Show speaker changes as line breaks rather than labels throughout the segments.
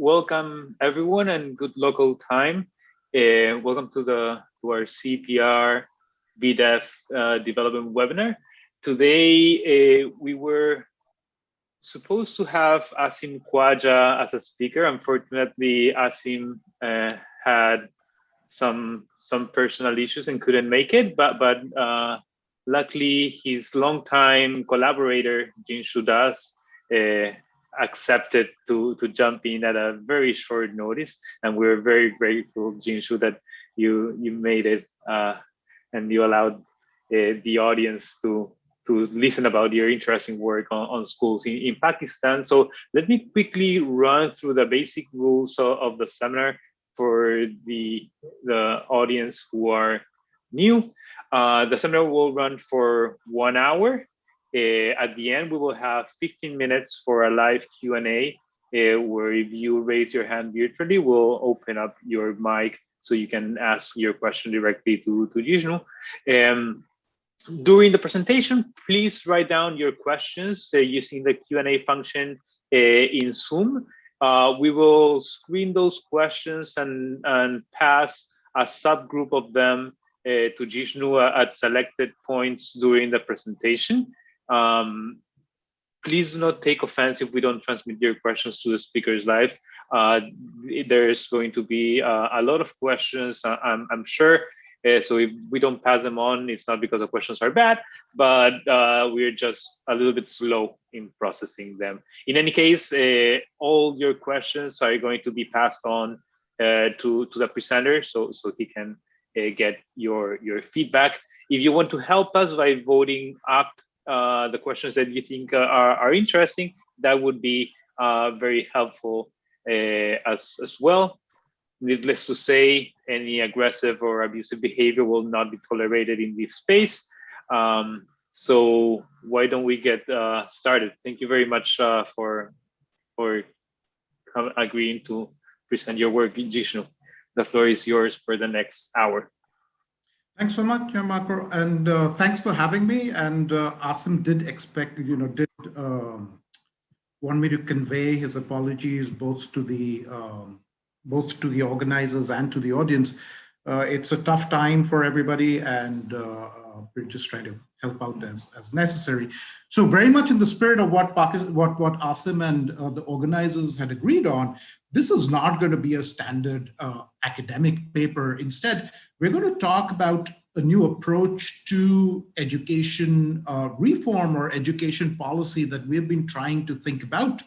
welcome everyone and good local time. Welcome to our CEPR-VDEV development webinar. Today we were supposed to have Asim Khwaja as a speaker. Unfortunately, Asim had some personal issues and couldn't make it, but luckily his longtime collaborator Jishnu Das accepted to jump in at a very short notice, and we're very grateful, Jishnu, that you made it and you allowed the audience to listen about your interesting work on schools in Pakistan. So let me quickly run through the basic rules of the seminar for the audience who are new. The seminar will run for 1 hour. At the end, we will have 15 minutes for a live Q&A, where if you raise your hand virtually, we'll open up your mic so you can ask your question directly to Jishnu. During the presentation, please write down your questions using the Q&A function in Zoom. We will screen those questions and pass a subgroup of them to Jishnu at selected points during the presentation. Please do not take offense if we don't transmit your questions to the speakers live. There's going to be a lot of questions, I'm sure. So if we don't pass them on, it's not because the questions are bad, but we're just a little bit slow in processing them. In any case, all your questions are going to be passed on to the presenter, so he can get your feedback. If you want to help us by voting up the questions that you think are interesting, that would be very helpful as well. Needless to say, any aggressive or abusive behavior will not be tolerated in this space. So why don't we get started? Thank you very much for agreeing to present your work, Jishnu. The floor is yours for the next hour.
Thanks so much, Marco, and thanks for having me. And Asim did want me to convey his apologies both to the organizers and to the audience. It's a tough time for everybody, and we're just trying to help out as necessary. So very much in the spirit of what Asim and the organizers had agreed on, this is not going to be a standard academic paper. Instead, we're going to talk about a new approach to education reform or education policy that we've been trying to think about,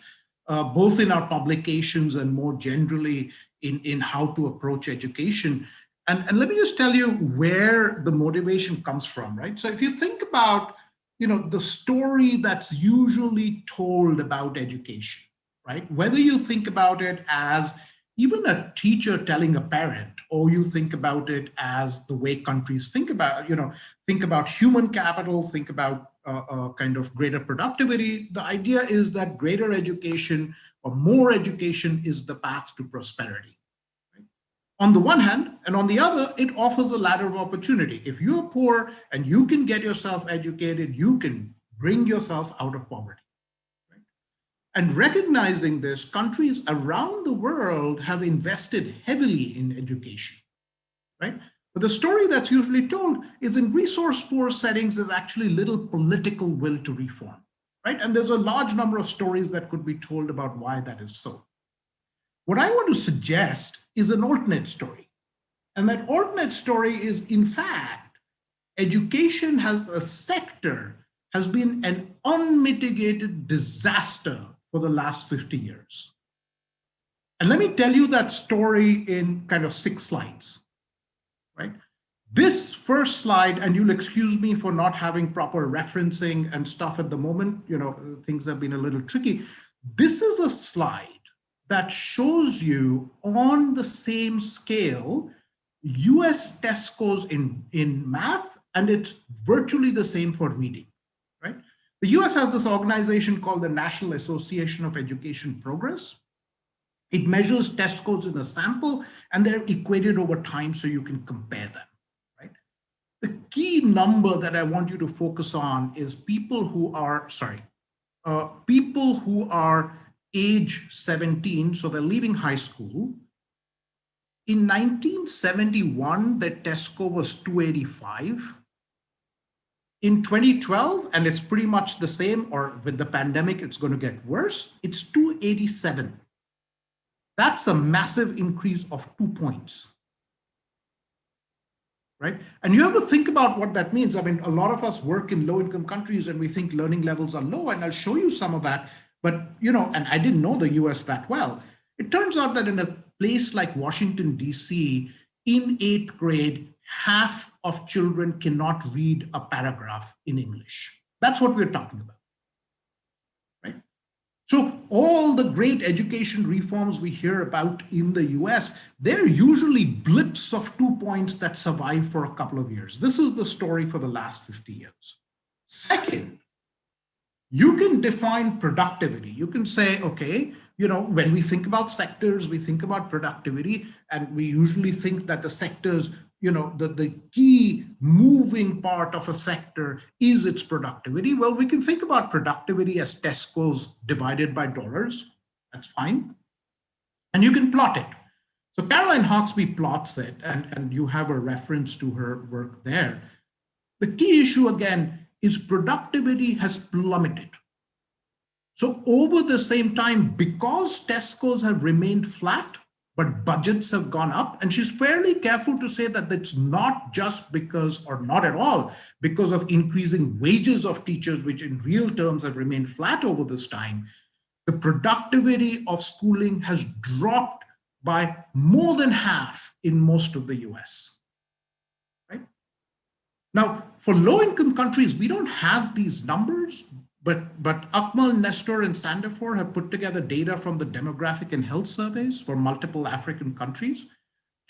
both in our publications and more generally in how to approach education. And let me just tell you where the motivation comes from, right? So if you think about, the story that's usually told about education, right? Whether you think about it as even a teacher telling a parent, or you think about it as the way countries think about, think about human capital, think about kind of greater productivity. The idea is that greater education or more education is the path to prosperity. Right? On the one hand, and on the other, it offers a ladder of opportunity. If you're poor and you can get yourself educated, you can bring yourself out of poverty. Right? And recognizing this, countries around the world have invested heavily in education. Right? But the story that's usually told is in resource-poor settings, there's actually little political will to reform, right? And there's a large number of stories that could be told about why that is so. What I want to suggest is an alternate story. And that alternate story is, in fact, education as a sector has been an unmitigated disaster for the last 50 years. And let me tell you that story in kind of 6 slides. Right? This first slide, and you'll excuse me for not having proper referencing and stuff at the moment, things have been a little tricky. This is a slide that shows you on the same scale US test scores in math, and it's virtually the same for reading, right? The US has this organization called the National Association of Education Progress. It measures test scores in a sample, and they're equated over time so you can compare them, right? The key number that I want you to focus on is people who are age 17, so they're leaving high school. In 1971, their test score was 285. In 2012, and it's pretty much the same, or with the pandemic, it's going to get worse, it's 287. That's a massive increase of 2 points. Right? And you have to think about what that means. I mean, a lot of us work in low-income countries and we think learning levels are low, and I'll show you some of that. But, you know, and I didn't know the US that well. It turns out that in a place like Washington, DC, in 8th grade, half of children cannot read a paragraph in English. That's what we're talking about. Right? So all the great education reforms we hear about in the US, they're usually blips of 2 points that survive for a couple of years. This is the story for the last 50 years. Second, you can define productivity. You can say, okay, you know, when we think about sectors, we think about productivity, and we usually think that the sectors, you know, the key moving part of a sector is its productivity. Well, we can think about productivity as test scores divided by dollars. That's fine. And you can plot it. So Caroline Hawksby plots it, and you have a reference to her work there. The key issue, again, is productivity has plummeted. So over the same time, because test scores have remained flat, but budgets have gone up, and she's fairly careful to say that it's not just because, or not at all, because of increasing wages of teachers, which in real terms have remained flat over this time. The productivity of schooling has dropped by more than half in most of the US. Right? Now, for low-income countries, we don't have these numbers, but Akmal, Nestor, and Sandifer have put together data from the demographic and health surveys for multiple African countries.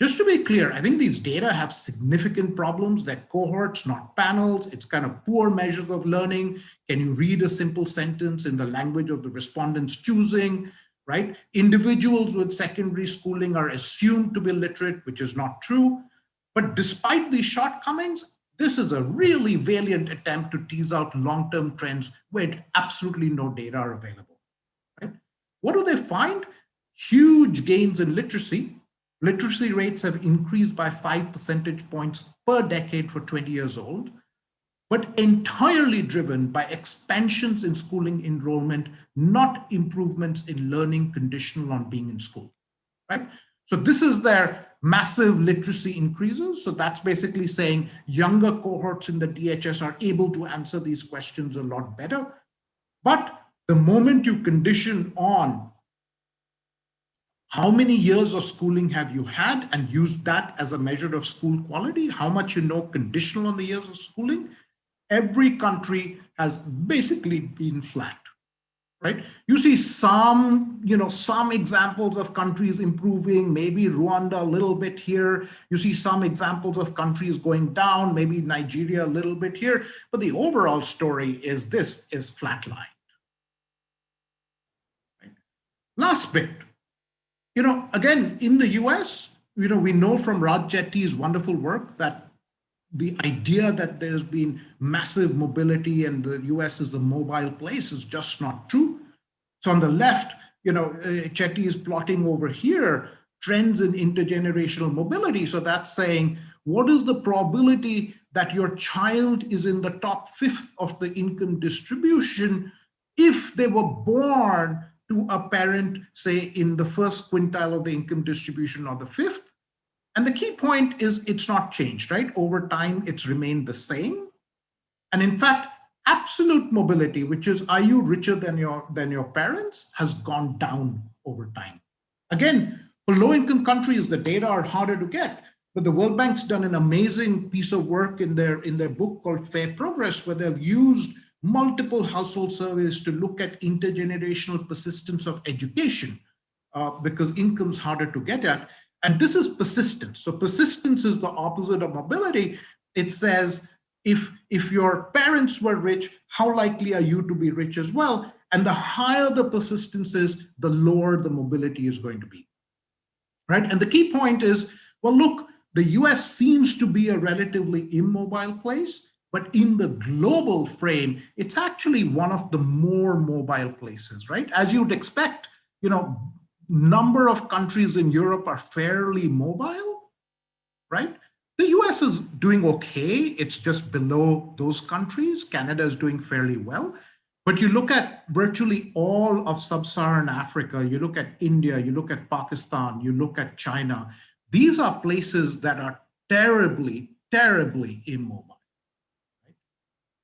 Just to be clear, I think these data have significant problems. They're cohorts, not panels. It's kind of poor measures of learning. Can you read a simple sentence in the language of the respondents choosing, right? Individuals with secondary schooling are assumed to be literate, which is not true. But despite these shortcomings, this is a really valiant attempt to tease out long-term trends where absolutely no data are available. Right? What do they find? Huge gains in literacy. Literacy rates have increased by 5 percentage points per decade for 20 years old, but entirely driven by expansions in schooling enrollment, not improvements in learning conditional on being in school. Right? So this is their massive literacy increases. So that's basically saying younger cohorts in the DHS are able to answer these questions a lot better. But the moment you condition on how many years of schooling have you had and use that as a measure of school quality, how much you know conditional on the years of schooling, every country has basically been flat. Right? You see some, some examples of countries improving, maybe Rwanda a little bit here. You see some examples of countries going down, maybe Nigeria a little bit here. But the overall story is this is flatline. Right? Last bit, again, in the US, we know from Raj Jetti's wonderful work that the idea that there's been massive mobility and the US is a mobile place is just not true. So on the left, Chetty is plotting over here trends in intergenerational mobility. So that's saying, what is the probability that your child is in the top fifth of the income distribution if they were born to a parent, say, in the first quintile of the income distribution or the fifth? And the key point is it's not changed, right? Over time, it's remained the same. And in fact, absolute mobility, which is are you richer than your parents, has gone down over time. Again, for low-income countries, the data are harder to get, but the World Bank's done an amazing piece of work in their book called Fair Progress, where they've used multiple household surveys to look at intergenerational persistence of education, because income's harder to get at. And this is persistence. So persistence is the opposite of mobility. It says, if your parents were rich, how likely are you to be rich as well? And the higher the persistence is, the lower the mobility is going to be, right? And the key point is, well, look, the US seems to be a relatively immobile place, but in the global frame, it's actually one of the more mobile places, right? As you'd expect, number of countries in Europe are fairly mobile, right? The US is doing okay. It's just below those countries. Canada is doing fairly well. But you look at virtually all of sub-Saharan Africa, you look at India, you look at Pakistan, you look at China. These are places that are terribly, terribly immobile. Right?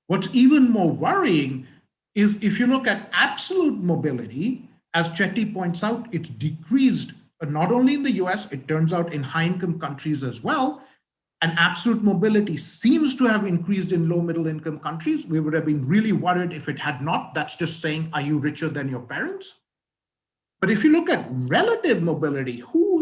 What's even more worrying is if you look at absolute mobility, as Chetty points out, it's decreased not only in the US, it turns out in high-income countries as well. And absolute mobility seems to have increased in low middle income countries. We would have been really worried if it had not. That's just saying, are you richer than your parents? But if you look at relative mobility, are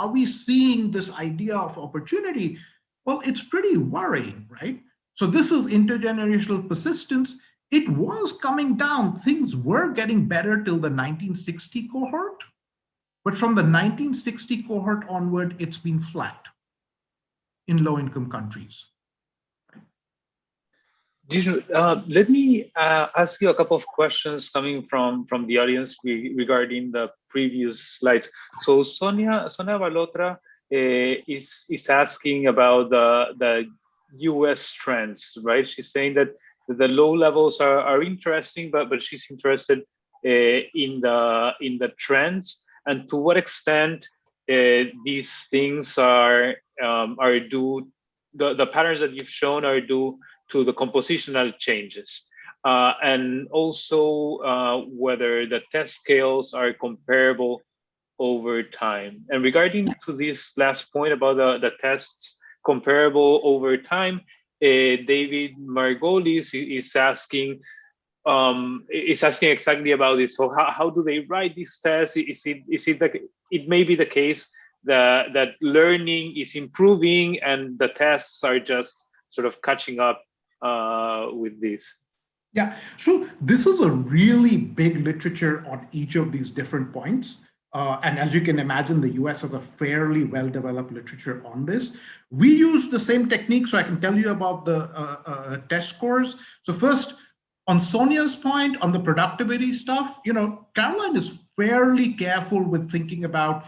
we seeing this idea of opportunity? Well, it's pretty worrying, right? So this is intergenerational persistence. It was coming down. Things were getting better till the 1960 cohort. But from the 1960 cohort onward, it's been flat in low-income countries.
Jishnu, let me ask you a couple of questions coming from the audience regarding the previous slides. So Sonia Balotra is asking about the US trends, right? She's saying that the low levels are interesting, but she's interested in the trends. And to what extent these things are due, the patterns that you've shown are due to the compositional changes, and also whether the test scales are comparable over time. And regarding to this last point about the tests comparable over time, David Margolis is asking exactly about this. So how do they write these tests? Is it that it may be the case that learning is improving and the tests are just sort of catching up with this?
Yeah, so this is a really big literature on each of these different points. And as you can imagine, the US has a fairly well-developed literature on this. We use the same technique, so I can tell you about the test scores. So first, on Sonia's point, on the productivity stuff, Caroline is fairly careful with thinking about,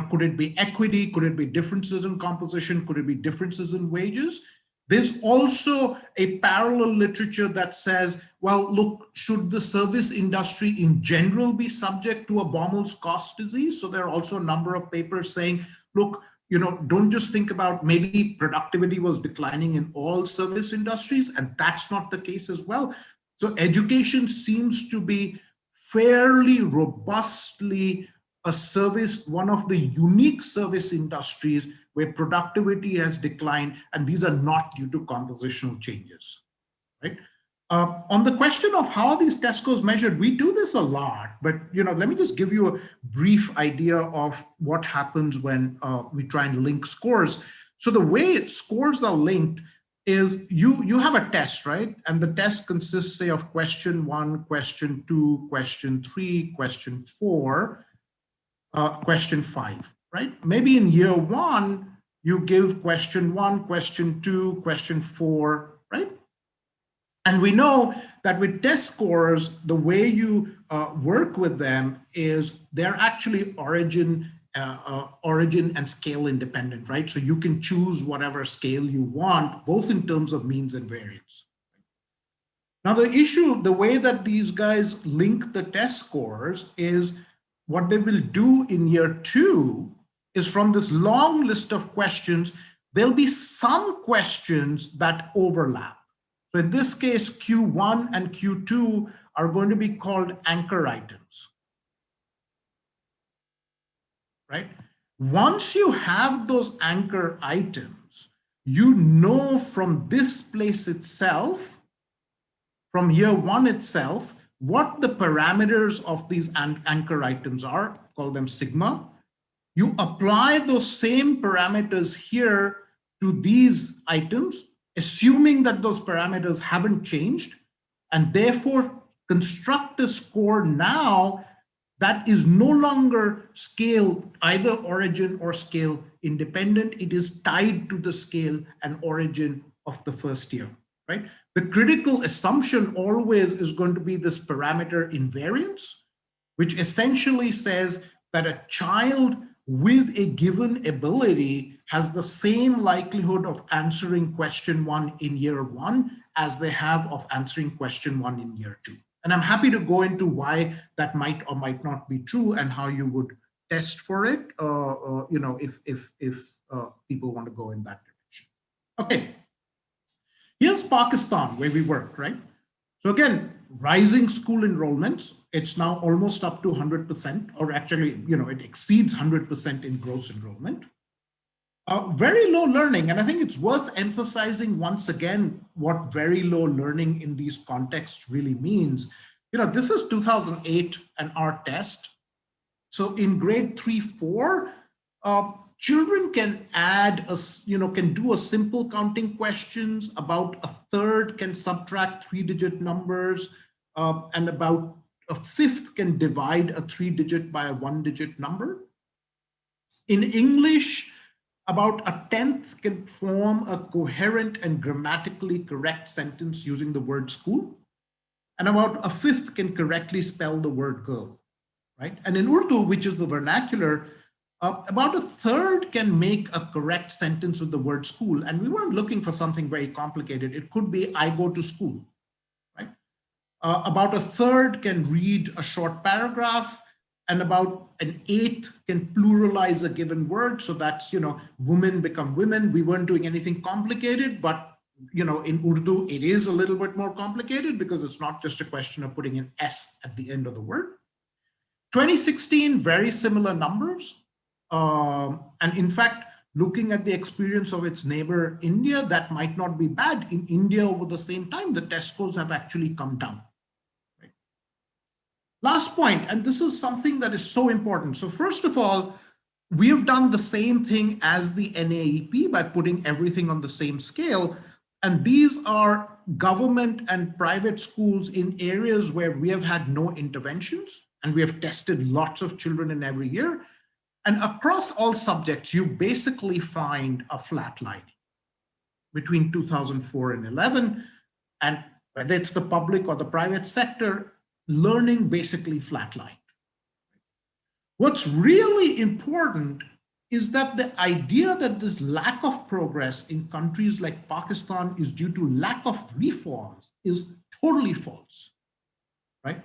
could it be equity? Could it be differences in composition? Could it be differences in wages? There's also a parallel literature that says, well, look, should the service industry in general be subject to a Baumol's cost disease? So there are also a number of papers saying, look, don't just think about maybe productivity was declining in all service industries, and that's not the case as well. So education seems to be fairly robustly one of the unique service industries where productivity has declined, and these are not due to compositional changes, right? On the question of how these test scores measured, we do this a lot, but let me just give you a brief idea of what happens when we try and link scores. So the way scores are linked is you have a test, right? And the test consists, say, of question 1, question 2, question 3, question 4, question 5, right? Maybe in year 1, you give question 1, question 2, question 4, right? And we know that with test scores, the way you work with them is they're actually origin and scale independent, right? So you can choose whatever scale you want, both in terms of means and variance. Now the way that these guys link the test scores is what they will do in year 2 is from this long list of questions, there'll be some questions that overlap. So in this case, Q1 and Q2 are going to be called anchor items, right? Once you have those anchor items, from this place itself, from year 1 itself, what the parameters of these anchor items are, call them sigma. You apply those same parameters here to these items, assuming that those parameters haven't changed, and therefore construct a score now that is no longer scale, either origin or scale independent. It is tied to the scale and origin of the first year, right? The critical assumption always is going to be this parameter invariance. which essentially says that a child with a given ability has the same likelihood of answering question 1 in year 1 as they have of answering question 1 in year 2. And I'm happy to go into why that might or might not be true and how you would test for it, if people want to go in that direction. Okay, here's Pakistan, where we work, right? So again, rising school enrollments, it's now almost up to 100%, or actually, it exceeds 100% in gross enrollment. Very low learning, and I think it's worth emphasizing once again what very low learning in these contexts really means. This is 2008 and our test. So in grade 3, 4, children can add, can do a simple counting questions. About a third can subtract 3-digit numbers, and about a fifth can divide a 3-digit by a 1-digit number. In English, about a 10th can form a coherent and grammatically correct sentence using the word school. And about a 5th can correctly spell the word girl, right? And in Urdu, which is the vernacular, about a third can make a correct sentence with the word school. And we weren't looking for something very complicated. It could be, I go to school, right? About a third can read a short paragraph, and about an 1/8 can pluralize a given word. So that's, women become women. We weren't doing anything complicated, but, in Urdu, it is a little bit more complicated because it's not just a question of putting an S at the end of the word. 2016, very similar numbers. And in fact, looking at the experience of its neighbor, India, that might not be bad. In India, over the same time, the test scores have actually come down. Last point, and this is something that is so important. So first of all, we have done the same thing as the NAEP by putting everything on the same scale. And these are government and private schools in areas where we have had no interventions, and we have tested lots of children in every year. And across all subjects, you basically find a flat line between 2004 and 11. And whether it's the public or the private sector, learning basically flatlined. What's really important is that the idea that this lack of progress in countries like Pakistan is due to lack of reforms is totally false, right?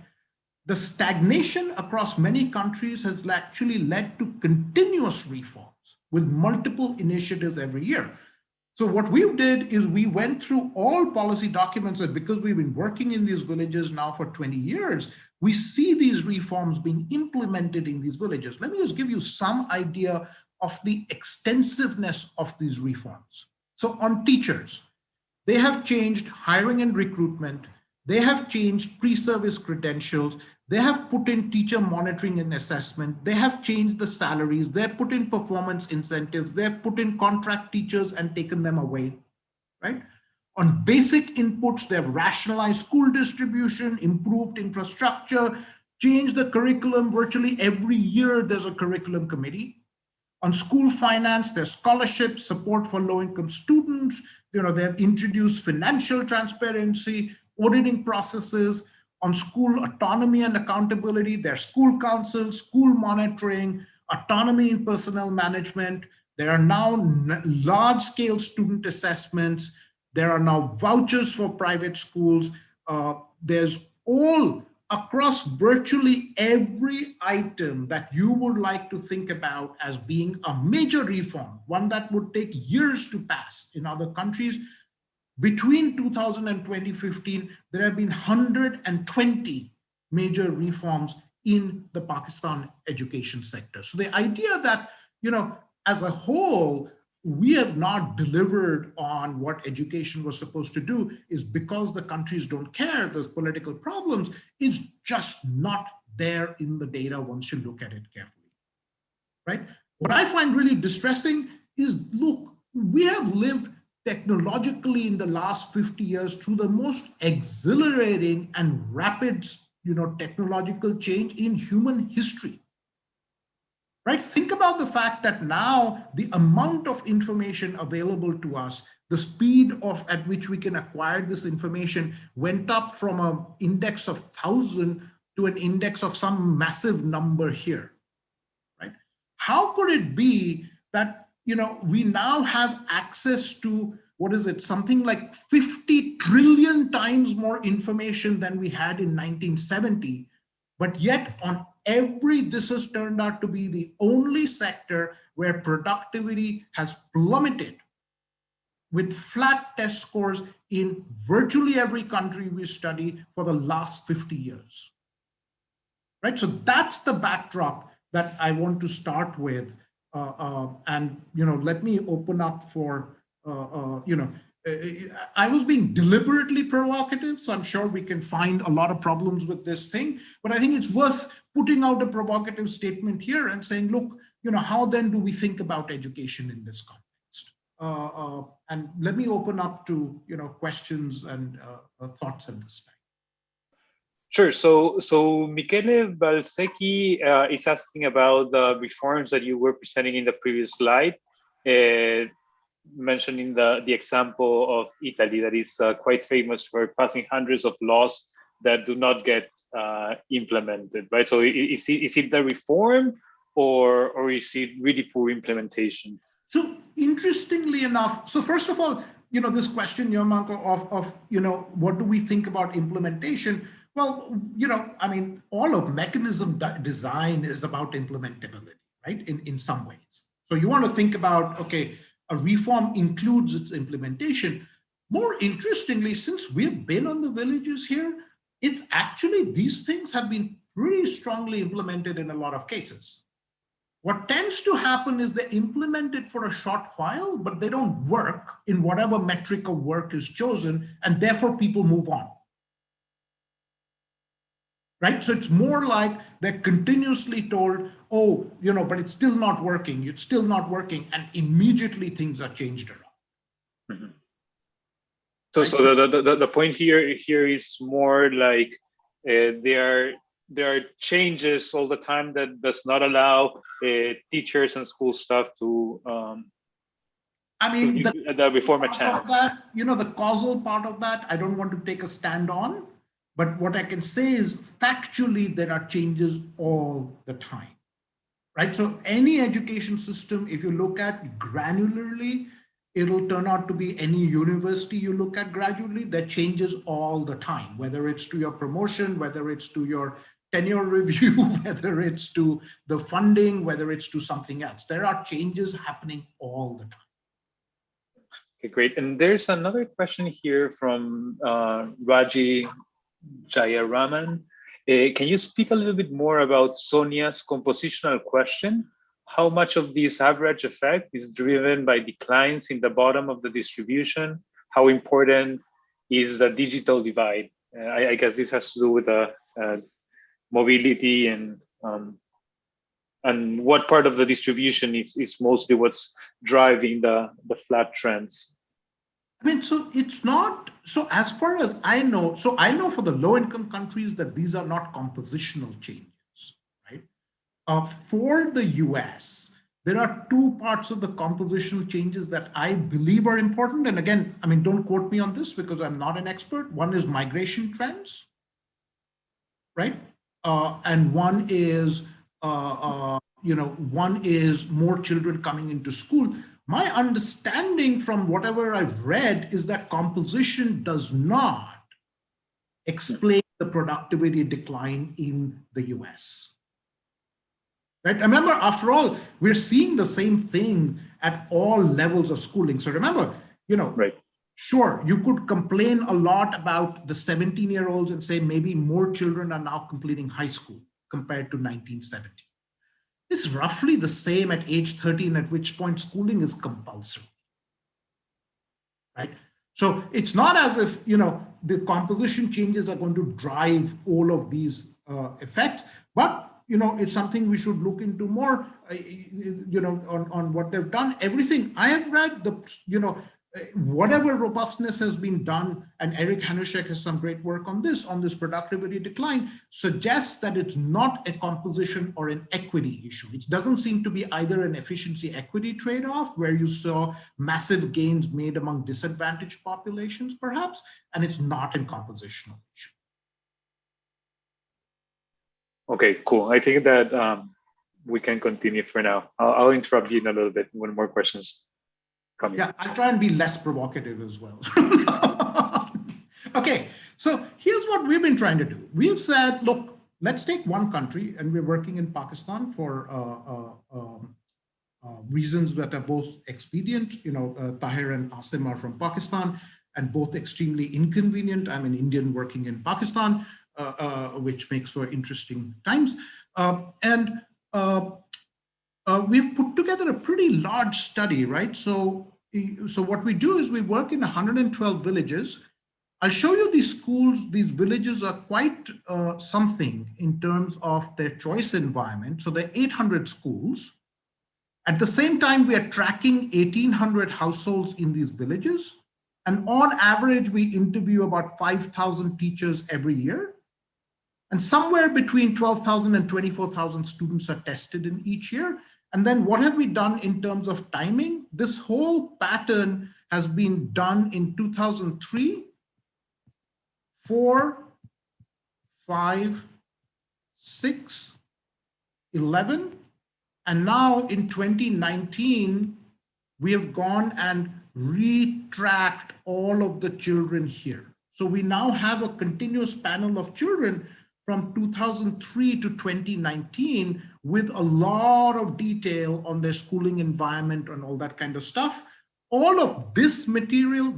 The stagnation across many countries has actually led to continuous reforms with multiple initiatives every year. So what we did is we went through all policy documents, and because we've been working in these villages now for 20 years, we see these reforms being implemented in these villages. Let me just give you some idea of the extensiveness of these reforms. So on teachers, they have changed hiring and recruitment. They have changed pre-service credentials. They have put in teacher monitoring and assessment. They have changed the salaries. They have put in performance incentives. They have put in contract teachers and taken them away, right? On basic inputs, they have rationalized school distribution, improved infrastructure, changed the curriculum. Virtually every year, there's a curriculum committee. On school finance, there's scholarships, support for low-income students. They have introduced financial transparency, auditing processes. On school autonomy and accountability, there's school councils, school monitoring, autonomy in personnel management. There are now large-scale student assessments. There are now vouchers for private schools. There's all across virtually every item that you would like to think about as being a major reform, one that would take years to pass in other countries. Between 2000 and 2015, there have been 120 major reforms in the Pakistan education sector. So the idea that, as a whole, we have not delivered on what education was supposed to do is because the countries don't care, there's political problems, is just not there in the data once you look at it carefully, right? What I find really distressing is, look, we have lived technologically in the last 50 years through the most exhilarating and rapid, technological change in human history. Right? Think about the fact that now the amount of information available to us, the speed at which we can acquire this information went up from an index of 1,000 to an index of some massive number here, right? How could it be that, we now have access to, what is it, something like 50 trillion times more information than we had in 1970, but yet on this has turned out to be the only sector where productivity has plummeted with flat test scores in virtually every country we study for the last 50 years, right? So that's the backdrop that I want to start with. And, let me open up for, I was being deliberately provocative, so I'm sure we can find a lot of problems with this thing, but I think it's worth putting out a provocative statement here and saying, look, how then do we think about education in this context? And let me open up to, questions and thoughts at this time.
Sure. So Michele Balsecchi is asking about the reforms that you were presenting in the previous slide, mentioning the example of Italy that is quite famous for passing hundreds of laws that do not get implemented, right? So is it the reform or is it really poor implementation?
So interestingly enough, so first of all, this question, Marco, of what do we think about implementation? Well, all of mechanism design is about implementability, right? In some ways. So you want to think about, okay, a reform includes its implementation. More interestingly, since we've been on the villages here, it's actually, these things have been pretty strongly implemented in a lot of cases. What tends to happen is they implement it for a short while, but they don't work in whatever metric of work is chosen, and therefore people move on. Right? So it's more like they're continuously told, oh, but it's still not working, it's still not working, and immediately things are changed around.
Mm-hmm. So the point here is more like there are changes all the time that does not allow teachers and school staff to the reform a chance.
That, the causal part of that, I don't want to take a stand on, but what I can say is factually there are changes all the time, right? So any education system, if you look at granularly, it'll turn out to be any university you look at gradually, that changes all the time, whether it's to your promotion, whether it's to your tenure review, whether it's to the funding, whether it's to something else. There are changes happening all the time.
Okay, great. And there's another question here from Raji Jayaraman. Can you speak a little bit more about Sonia's compositional question? How much of this average effect is driven by declines in the bottom of the distribution? How important is the digital divide? I guess this has to do with the mobility and what part of the distribution is mostly what's driving the flat trends.
So it's not, so as far as I know, so I know for the low income countries that these are not compositional changes, right? For the US, there are two parts of the compositional changes that I believe are important. And again, don't quote me on this because I'm not an expert. One is migration trends, right? And one is, one is more children coming into school. My understanding from whatever I've read is that composition does not explain the productivity decline in the US. Right? Remember, after all, we're seeing the same thing at all levels of schooling. So remember,
right.
Sure, you could complain a lot about the 17-year-olds and say maybe more children are now completing high school compared to 1970. It's roughly the same at age 13, at which point schooling is compulsory, right? So it's not as if, the composition changes are going to drive all of these effects, but, it's something we should look into more, on what they've done. Everything I have read, whatever robustness has been done, and Eric Hanushek has some great work on this productivity decline, suggests that it's not a composition or an equity issue. It doesn't seem to be either an efficiency equity trade-off where you saw massive gains made among disadvantaged populations, perhaps, and it's not a compositional issue.
Okay, cool. I think that we can continue for now. I'll interrupt you in a little bit when more questions come in.
Yeah, I'll try and be less provocative as well. Okay, so here's what we've been trying to do. We've said, look, let's take one country, and we're working in Pakistan for reasons that are both expedient. You know, Tahir and Asim are from Pakistan, and both extremely inconvenient. I'm an Indian working in Pakistan, which makes for interesting times. We've put together a pretty large study, right? So what we do is we work in 112 villages. I'll show you these schools. These villages are quite something in terms of their choice environment. So there are 800 schools. At the same time, we are tracking 1,800 households in these villages. And on average, we interview about 5,000 teachers every year. And somewhere between 12,000 and 24,000 students are tested in each year. And then what have we done in terms of timing? This whole pattern has been done in 2003, 4, 5, 6, 11. And now in 2019, we have gone and retracked all of the children here. So we now have a continuous panel of children from 2003 to 2019 with a lot of detail on their schooling environment and all that kind of stuff. All of this material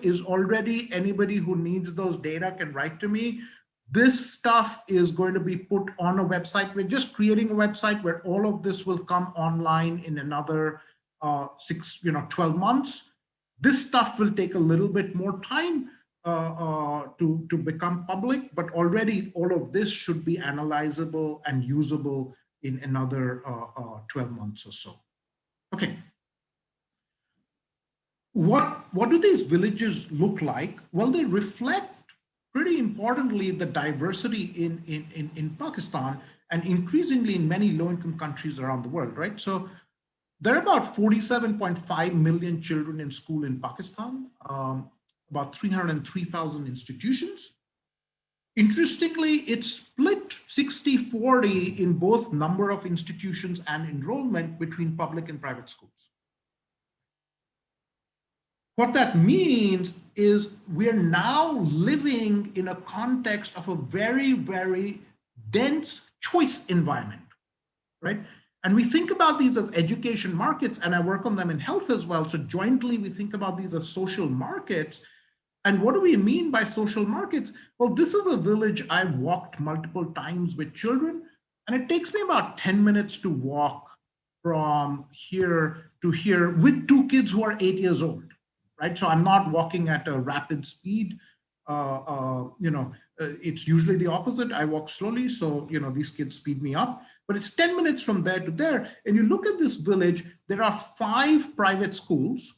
is already, anybody who needs those data can write to me. This stuff is going to be put on a website. We're just creating a website where all of this will come online in another 12 months. This stuff will take a little bit more time to become public, but already all of this should be analyzable and usable in another 12 months or so. Okay. What do these villages look like? Well, they reflect pretty importantly the diversity in Pakistan and increasingly in many low-income countries around the world, right? So there are about 47.5 million children in school in Pakistan, about 303,000 institutions. Interestingly, it's split 60-40 in both number of institutions and enrollment between public and private schools. What that means is we're now living in a context of a very, very dense choice environment, right? And we think about these as education markets, and I work on them in health as well. So jointly, we think about these as social markets. And what do we mean by social markets? Well, this is a village I've walked multiple times with children, and it takes me about 10 minutes to walk from here to here with two kids who are 8 years old. Right, so I'm not walking at a rapid speed. It's usually the opposite. I walk slowly, so these kids speed me up. But it's 10 minutes from there to there. And you look at this village, there are 5 private schools,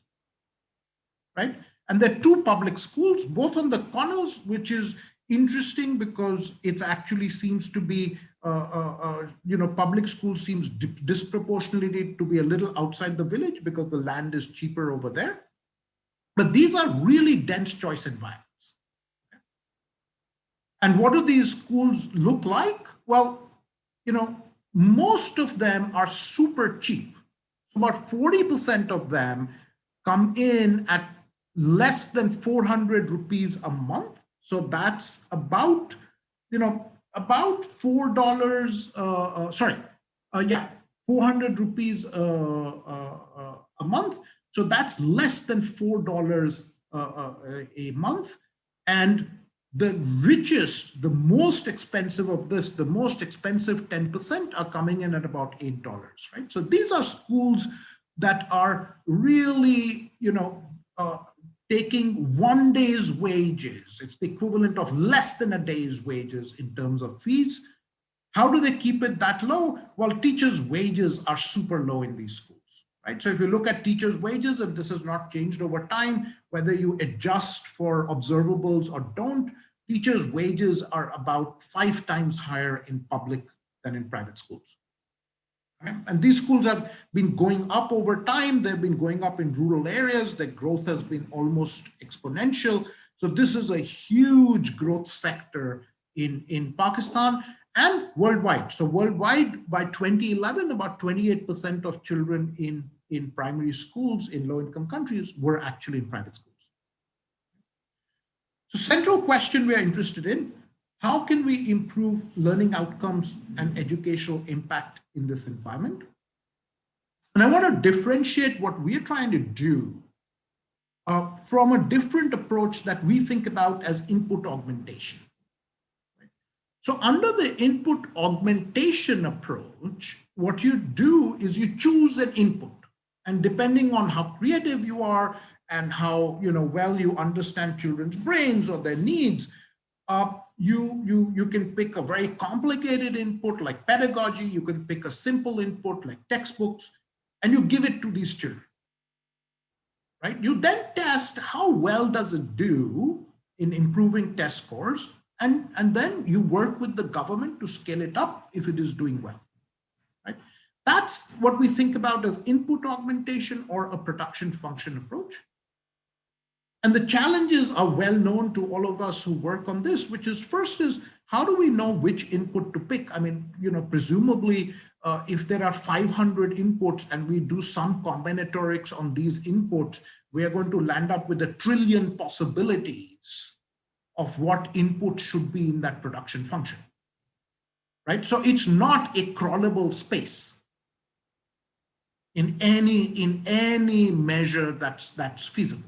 right? And there are 2 public schools, both on the corners, which is interesting because it actually seems to be, public school seems disproportionately to be a little outside the village because the land is cheaper over there. But these are really dense choice environments. And what do these schools look like? Well, most of them are super cheap. So about 40% of them come in at less than 400 rupees a month. So that's about, about $4, 400 rupees a month. So that's less than $4 a month. And the richest, the most expensive of this, the most expensive 10% are coming in at about $8, right? So these are schools that are really, taking 1 day's wages. It's the equivalent of less than a day's wages in terms of fees. How do they keep it that low? Well, teachers' wages are super low in these schools. Right? So if you look at teachers' wages, and this has not changed over time, whether you adjust for observables or don't, teachers' wages are about 5 times higher in public than in private schools. Right? And these schools have been going up over time. They've been going up in rural areas. Their growth has been almost exponential. So this is a huge growth sector in Pakistan. and worldwide. So worldwide, by 2011, about 28% of children in primary schools in low-income countries were actually in private schools. So central question we are interested in, how can we improve learning outcomes and educational impact in this environment? And I want to differentiate what we're trying to do from a different approach that we think about as input augmentation. So under the input augmentation approach, what you do is you choose an input, and depending on how creative you are and how well you understand children's brains or their needs, you can pick a very complicated input like pedagogy, you can pick a simple input like textbooks, and you give it to these children. Right? You then test how well does it do in improving test scores, and then you work with the government to scale it up if it is doing well. Right? That's what we think about as input augmentation or a production function approach. And the challenges are well known to all of us who work on this, which is first is how do we know which input to pick? I mean, presumably if there are 500 inputs and we do some combinatorics on these inputs, we are going to land up with 1 trillion possibilities of what input should be in that production function, right? So it's not a crawlable space in any measure that's feasible.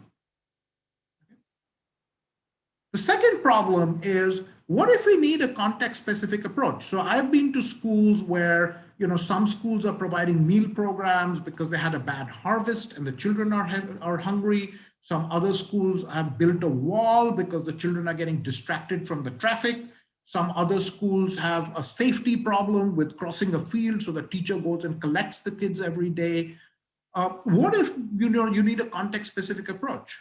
The second problem is, what if we need a context-specific approach? So I've been to schools where, some schools are providing meal programs because they had a bad harvest and the children are hungry. Some other schools have built a wall because the children are getting distracted from the traffic. Some other schools have a safety problem with crossing a field, so the teacher goes and collects the kids every day. What if you need a context-specific approach?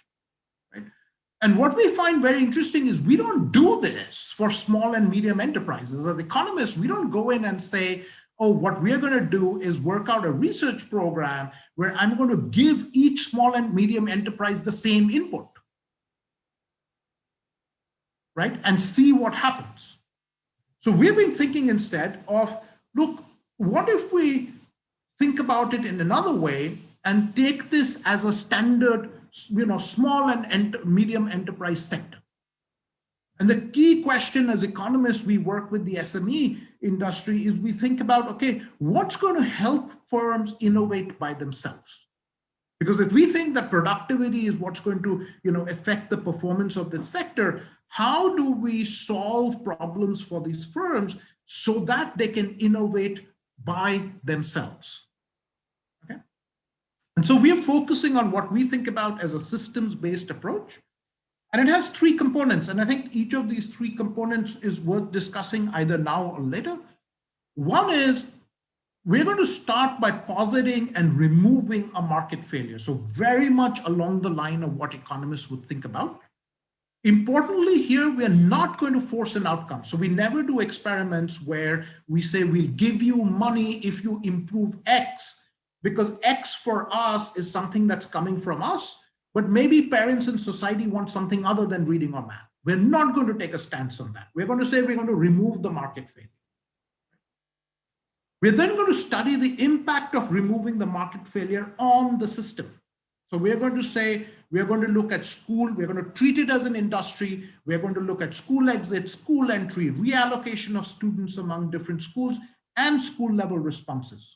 And what we find very interesting is we don't do this for small and medium enterprises. As economists, we don't go in and say, oh, what we're going to do is work out a research program where I'm going to give each small and medium enterprise the same input, right? And see what happens. So we've been thinking instead of, look, what if we think about it in another way and take this as a standard small and medium enterprise sector. And the key question as economists, we work with the SME industry is we think about, okay, what's going to help firms innovate by themselves? Because if we think that productivity is what's going to affect the performance of this sector, how do we solve problems for these firms so that they can innovate by themselves? And so we are focusing on what we think about as a systems-based approach. And it has 3 components. And I think each of these 3 components is worth discussing either now or later. One is we're going to start by positing and removing a market failure. So very much along the line of what economists would think about. Importantly here, we are not going to force an outcome. So we never do experiments where we say we'll give you money if you improve X, because X for us is something that's coming from us, but maybe parents in society want something other than reading or math. We're not going to take a stance on that. We're going to say we're going to remove the market failure. We're then going to study the impact of removing the market failure on the system. So we're going to say, we're going to look at school, we're going to treat it as an industry, we're going to look at school exit, school entry, reallocation of students among different schools, and school level responses.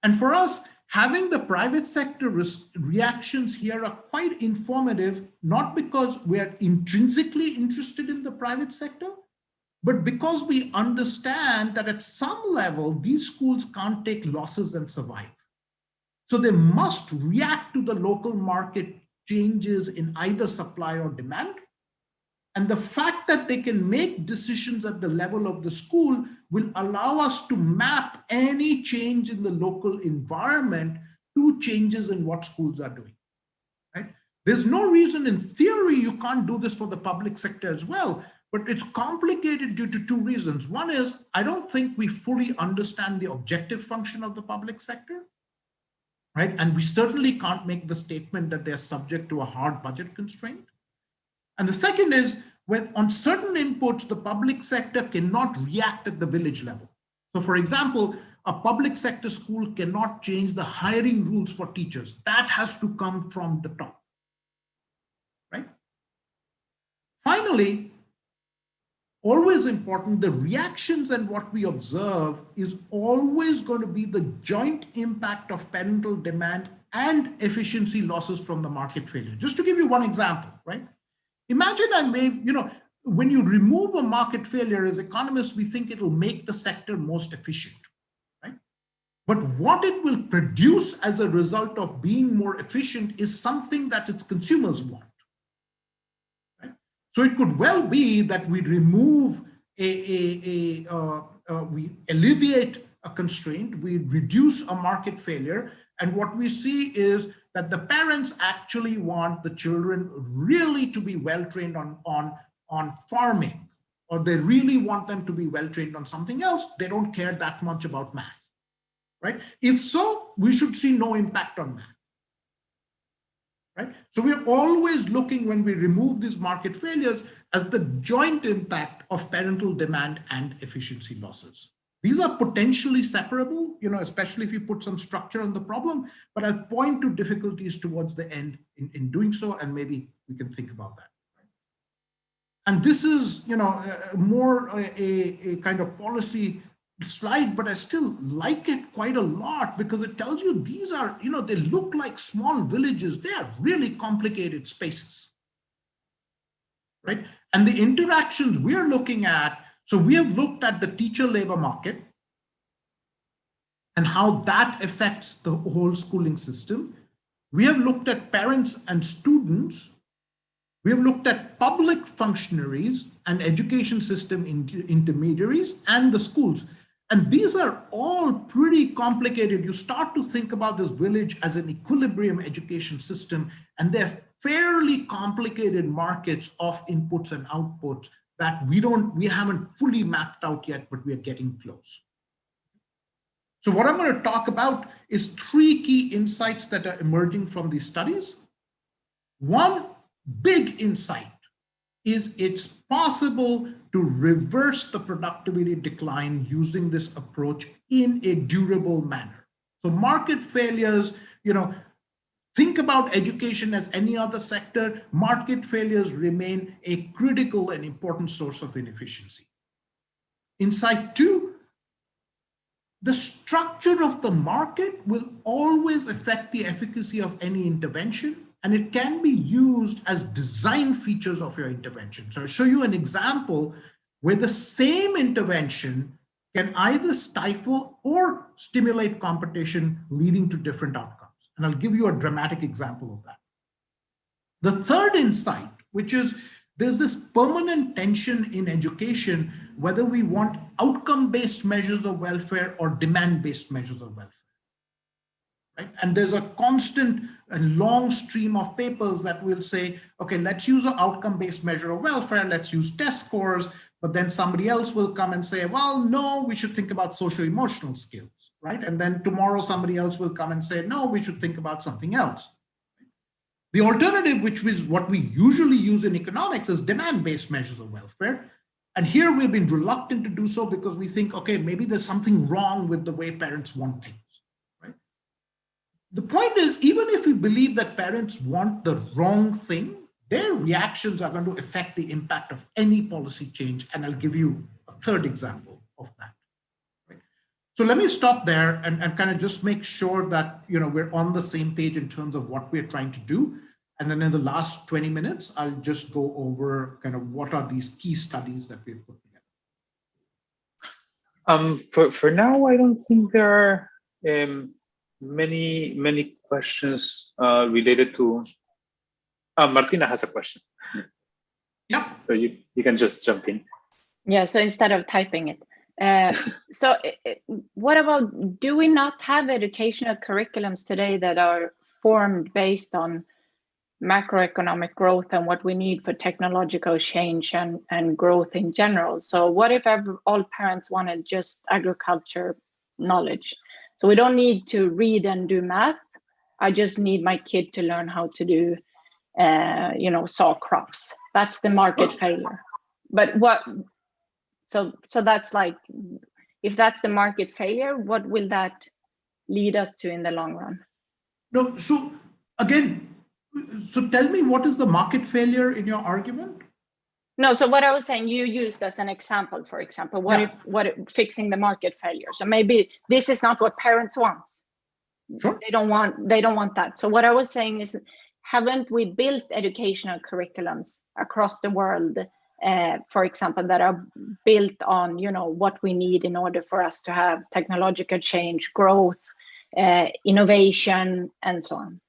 And for us, having the private sector reactions here are quite informative, not because we're intrinsically interested in the private sector, but because we understand that at some level, these schools can't take losses and survive. So they must react to the local market changes in either supply or demand. And the fact that they can make decisions at the level of the school will allow us to map any change in the local environment to changes in what schools are doing, right? There's no reason in theory you can't do this for the public sector as well, but it's complicated due to 2 reasons. One is, I don't think we fully understand the objective function of the public sector, right? And we certainly can't make the statement that they're subject to a hard budget constraint. And the second is, when on certain inputs, the public sector cannot react at the village level. So for example, a public sector school cannot change the hiring rules for teachers. That has to come from the top, right? Finally, always important, the reactions and what we observe is always going to be the joint impact of parental demand and efficiency losses from the market failure. Just to give you one example, right? Imagine when you remove a market failure, as economists, we think it will make the sector most efficient, right? But what it will produce as a result of being more efficient is something that its consumers want. So it could well be that we remove we alleviate a constraint, we reduce a market failure, and what we see is that the parents actually want the children really to be well trained on farming, or they really want them to be well trained on something else. They don't care that much about math, right? If so, we should see no impact on math. Right? So we're always looking, when we remove these market failures, as the joint impact of parental demand and efficiency losses. These are potentially separable, especially if you put some structure on the problem, but I'll point to difficulties towards the end in doing so, and maybe we can think about that. And this is, more a kind of policy slide, but I still like it quite a lot because it tells you these are, they look like small villages. They are really complicated spaces, right? And the interactions we're looking at, so we have looked at the teacher labor market and how that affects the whole schooling system. We have looked at parents and students. We have looked at public functionaries and education system intermediaries and the schools. And these are all pretty complicated. You start to think about this village as an equilibrium education system, and they're fairly complicated markets of inputs and outputs that we haven't fully mapped out yet, but we are getting close. So what I'm going to talk about is 3 key insights that are emerging from these studies. One big insight is it's possible to reverse the productivity decline using this approach in a durable manner. So market failures, think about education as any other sector. Market failures remain a critical and important source of inefficiency. Insight 2, the structure of the market will always affect the efficacy of any intervention, and it can be used as design features of your intervention. So I'll show you an example where the same intervention can either stifle or stimulate competition, leading to different outcomes. And I'll give you a dramatic example of that. The third insight, which is there's this permanent tension in education, whether we want outcome-based measures of welfare or demand-based measures of welfare. Right? And there's a constant and long stream of papers that will say, okay, let's use an outcome-based measure of welfare, let's use test scores, but then somebody else will come and say, well, no, we should think about social-emotional skills, right? And then tomorrow somebody else will come and say, no, we should think about something else. The alternative, which is what we usually use in economics, is demand-based measures of welfare. And here we've been reluctant to do so because we think, okay, maybe there's something wrong with the way parents want things. The point is, even if we believe that parents want the wrong thing, their reactions are going to affect the impact of any policy change. And I'll give you a third example of that. Right? So let me stop there and kind of just make sure that we're on the same page in terms of what we're trying to do. And then in the last 20 minutes, I'll just go over kind of what are these key studies that we've put
together. For now, I don't think there are many questions related to. Martina has a question.
Yeah.
So you can just jump in.
Yeah. So instead of typing it, so what about, do we not have educational curriculums today that are formed based on macroeconomic growth and what we need for technological change and growth in general? So what if all parents wanted just agriculture knowledge? So we don't need to read and do math. I just need my kid to learn how to do, saw crops. That's the market failure. But what, so that's like, if that's the market failure, what will that lead us to in the long run?
No, so again, so tell me, what is the market failure in your argument?
No, so what I was saying, you used as an example, for example, what if fixing the market failure. So maybe this is not what parents want.
Sure.
They don't want that. So what I was saying is, haven't we built educational curriculums across the world, for example, that are built on, you know, what we need in order for us to have technological change, growth, innovation, and so on?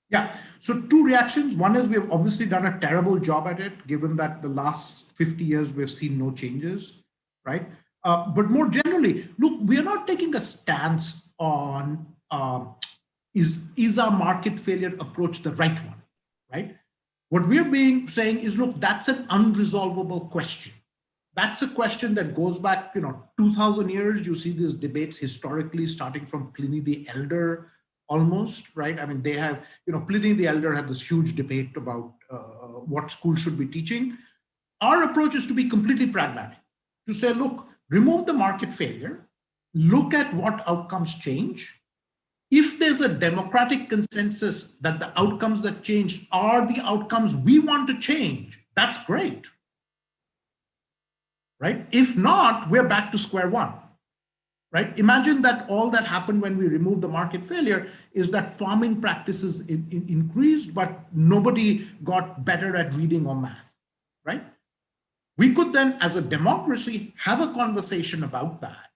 Yeah, so two reactions. One is we've obviously done a terrible job at it, given that the last 50 years we've seen no changes, right? But more generally, look, we are not taking a stance on is our market failure approach the right one, right? What we're saying is, look, that's an unresolvable question. That's a question that goes back, 2,000 years. You see these debates historically, starting from Pliny the Elder, almost, right? I mean, they have, Pliny the Elder had this huge debate about what school should be teaching. Our approach is to be completely pragmatic, to say, look, remove the market failure, look at what outcomes change. If there's a democratic consensus that the outcomes that changed are the outcomes we want to change, that's great, right? If not, we're back to square one. Right? Imagine that all that happened when we removed the market failure is that farming practices increased, but nobody got better at reading or math, right? We could then, as a democracy, have a conversation about that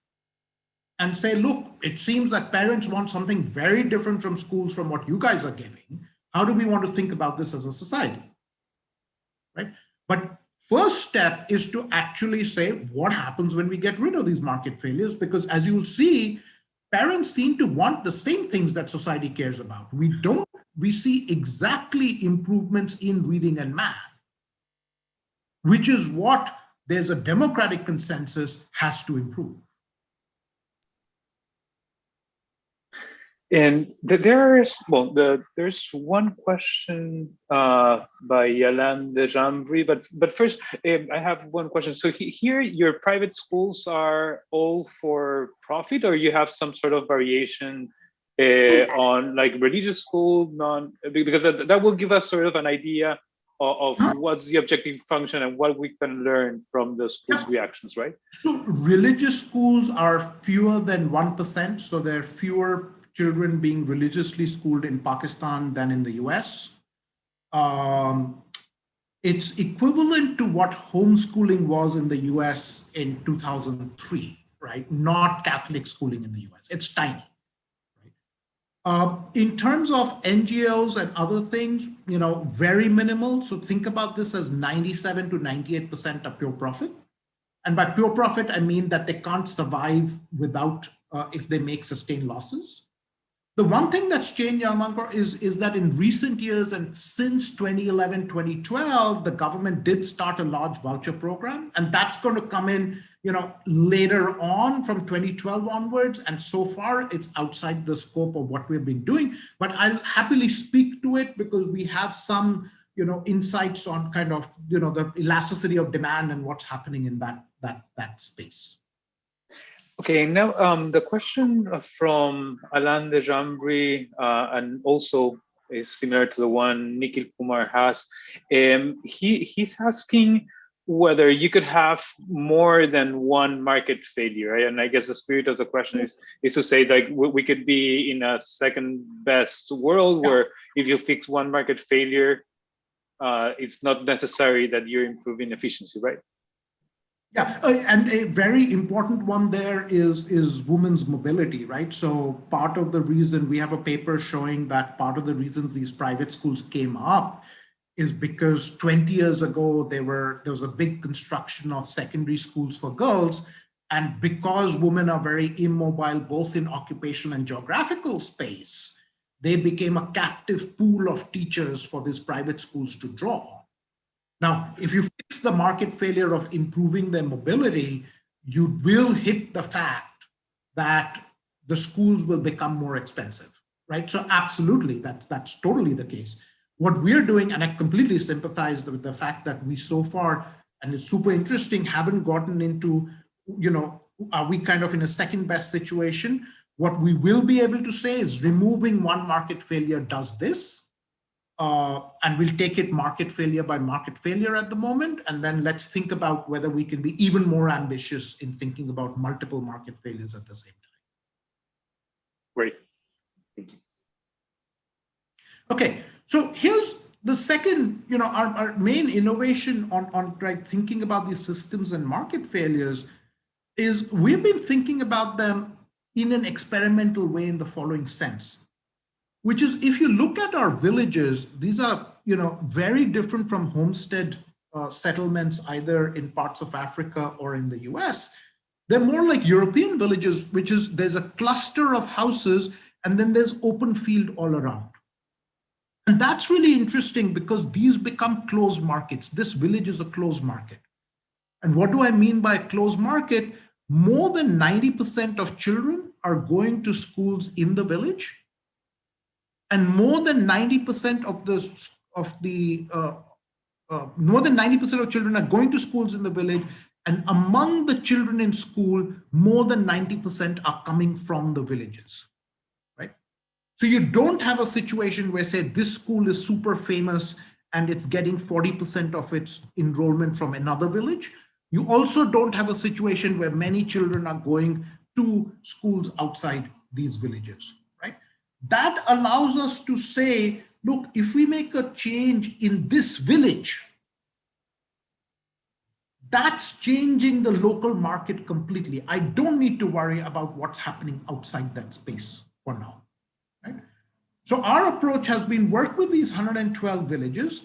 and say, look, it seems that parents want something very different from schools from what you guys are giving. How do we want to think about this as a society, right? But first step is to actually say what happens when we get rid of these market failures, because as you'll see, parents seem to want the same things that society cares about. We see exactly improvements in reading and math, which is what there's a democratic consensus has to improve.
And there's one question by Yalan de Jambri, but first I have one question. So here, your private schools are all for profit, or you have some sort of variation on like religious school, because that will give us sort of an idea of what's the objective function and what we can learn from the school's reactions, right? So
religious schools are fewer than 1%, so there are fewer children being religiously schooled in Pakistan than in the US. It's equivalent to what homeschooling was in the US in 2003, right? Not Catholic schooling in the US. It's tiny. Right? In terms of NGOs and other things, very minimal. So think about this as 97 to 98% of pure profit. And by pure profit, I mean that they can't survive without, if they make sustained losses. The one thing that's changed, Yamankar, is that in recent years and since 2011, 2012, the government did start a large voucher program, and that's going to come in, later on from 2012 onwards. And so far, it's outside the scope of what we've been doing. But I'll happily speak to it because we have some, insights on kind of, the elasticity of demand and what's happening in that space.
Okay, now the question from Alan de Jambri, and also is similar to the one Nikhil Kumar has. He's asking whether you could have more than one market failure, right? And I guess the spirit of the question is to say, like, we could be in a second best world where if you fix one market failure, it's not necessary that you're improving efficiency, right?
Yeah, and a very important one there is women's mobility, right? So part of the reason we have a paper showing that part of the reasons these private schools came up is because 20 years ago, there was a big construction of secondary schools for girls. And because women are very immobile, both in occupational and geographical space, they became a captive pool of teachers for these private schools to draw. Now, if you fix the market failure of improving their mobility, you will hit the fact that the schools will become more expensive, right? So absolutely, that's totally the case. what we're doing, and I completely sympathize with the fact that we so far, and it's super interesting, haven't gotten into, are we kind of in a second best situation? What we will be able to say is removing one market failure does this, and we'll take it market failure by market failure at the moment. And then let's think about whether we can be even more ambitious in thinking about multiple market failures at the same time.
Great. Thank you.
Okay, so here's the second, our main innovation on thinking about these systems and market failures is we've been thinking about them in an experimental way in the following sense, which is if you look at our villages, these are, very different from homestead settlements, either in parts of Africa or in the US. They're more like European villages, which is there's a cluster of houses and then there's open field all around. And that's really interesting because these become closed markets. This village is a closed market. And what do I mean by closed market? More than 90% of children are going to schools in the village. And more than 90% of children are going to schools in the village. And among the children in school, more than 90% are coming from the villages. So you don't have a situation where, say, this school is super famous and it's getting 40% of its enrollment from another village. You also don't have a situation where many children are going to schools outside these villages, right? That allows us to say, look, if we make a change in this village, that's changing the local market completely. I don't need to worry about what's happening outside that space for now. Right? So our approach has been work with these 112 villages,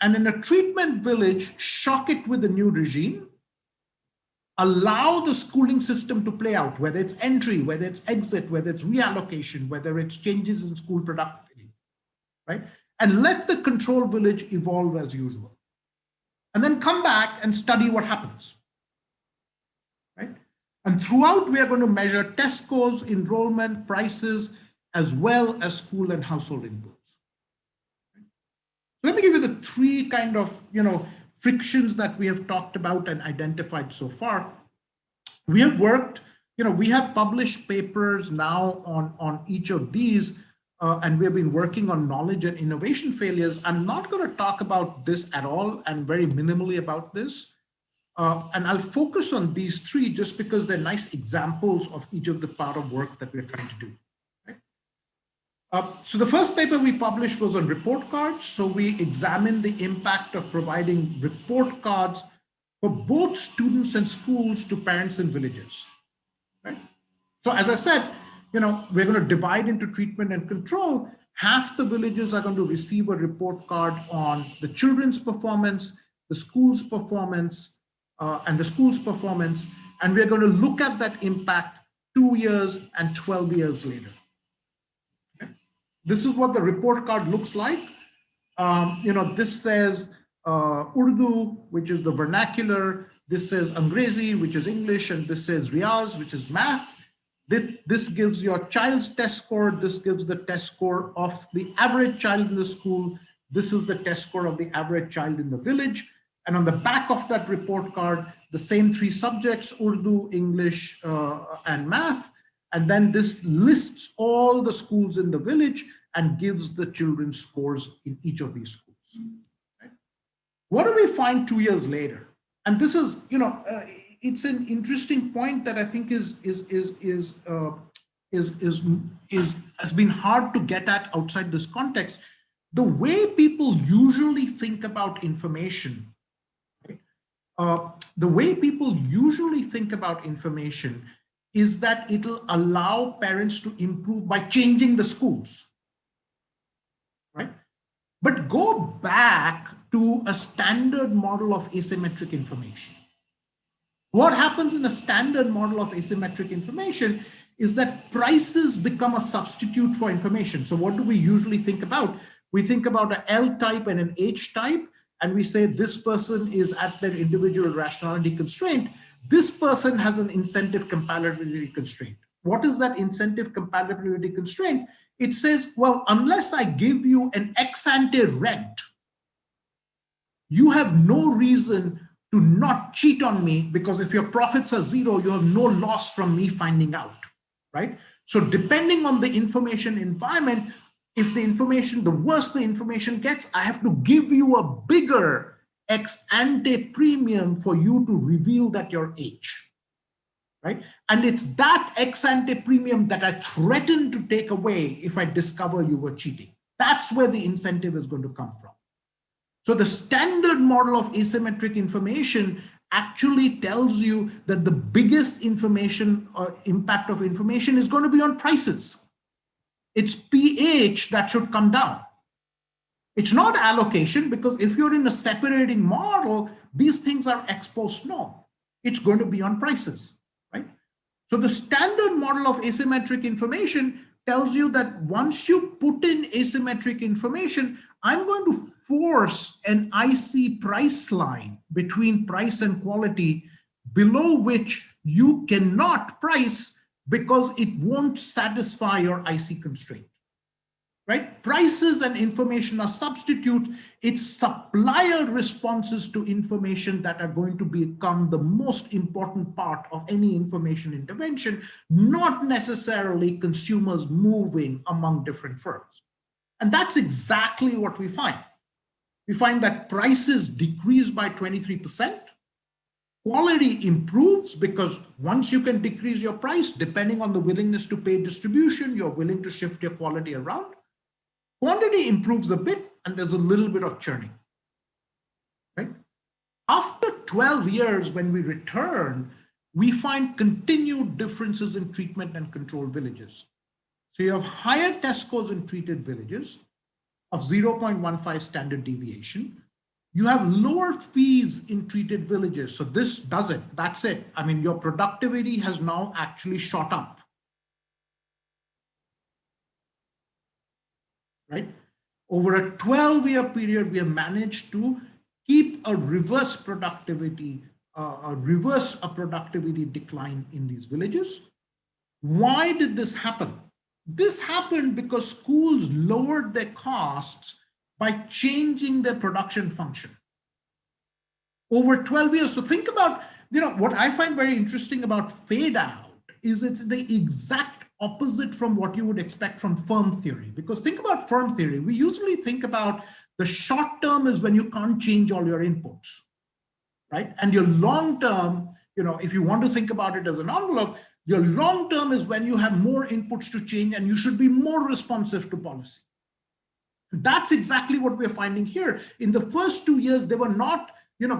and in a treatment village, shock it with a new regime, allow the schooling system to play out, whether it's entry, whether it's exit, whether it's reallocation, whether it's changes in school productivity, right? And let the control village evolve as usual. And then come back and study what happens, right? And throughout, we are going to measure test scores, enrollment, prices, as well as school and household inputs. So let me give you the three kind of, frictions that we have talked about and identified so far. We have worked, we have published papers now on each of these, and we have been working on knowledge and innovation failures. I'm not going to talk about this at all and very minimally about this. And I'll focus on these three just because they're nice examples of each of the part of work that we're trying to do. So the first paper we published was on report cards. So we examined the impact of providing report cards for both students and schools to parents in villages. Right? So as I said, we're going to divide into treatment and control. Half the villages are going to receive a report card on the children's performance, the school's performance, and the school's performance. And we're going to look at that impact 2 years and 12 years later. This is what the report card looks like. This says Urdu, which is the vernacular. This says Angrezi, which is English, and this says Riaz, which is math. This gives your child's test score. This gives the test score of the average child in the school. This is the test score of the average child in the village. And on the back of that report card, the same three subjects, Urdu, English, and math. And then this lists all the schools in the village and gives the children's scores in each of these schools. Right? What do we find 2 years later? And this is, it's an interesting point that I think has been hard to get at outside this context. The way people usually think about information, right? Is that it'll allow parents to improve by changing the schools, right? But go back to a standard model of asymmetric information. What happens in a standard model of asymmetric information is that prices become a substitute for information. So what do we usually think about? We think about an L type and an H type, and we say this person is at their individual rationality constraint. This person has an incentive compatibility constraint. what is that incentive compatibility constraint? It says, well, unless I give you an ex-ante rent, you have no reason to not cheat on me, because if your profits are zero, you have no loss from me finding out, right? So depending on the information environment, if the information, the worse the information gets, I have to give you a bigger ex-ante premium for you to reveal that your age, right? And it's that ex-ante premium that I threaten to take away if I discover you were cheating. That's where the incentive is going to come from. So the standard model of asymmetric information actually tells you that the biggest information or impact of information is going to be on prices. It's pH that should come down. It's not allocation, because if you're in a separating model, these things are ex post norm. It's going to be on prices, right? So the standard model of asymmetric information tells you that once you put in asymmetric information, I'm going to force an IC price line between price and quality below which you cannot price because it won't satisfy your IC constraint, right? Prices and information are substitute. It's supplier responses to information that are going to become the most important part of any information intervention, not necessarily consumers moving among different firms. And that's exactly what we find. We find that prices decrease by 23%. Quality improves because once you can decrease your price, depending on the willingness to pay distribution, you're willing to shift your quality around. Quantity improves a bit, and there's a little bit of churning, right? After 12 years, when we return, we find continued differences in treatment and control villages. So you have higher test scores in treated villages of 0.15 standard deviation. You have lower fees in treated villages. So this does it. That's it. I mean, your productivity has now actually shot up, right? Over a 12-year period, we have managed to keep a reverse productivity decline in these villages. Why did this happen? This happened because schools lowered their costs by changing their production function over 12 years. So think about, what I find very interesting about fade out is it's the exact opposite from what you would expect from firm theory. Because think about firm theory. We usually think about the short term is when you can't change all your inputs, right? And your long term, if you want to think about it as an envelope, your long term is when you have more inputs to change and you should be more responsive to policy. That's exactly what we're finding here. In the first 2 years, they were not,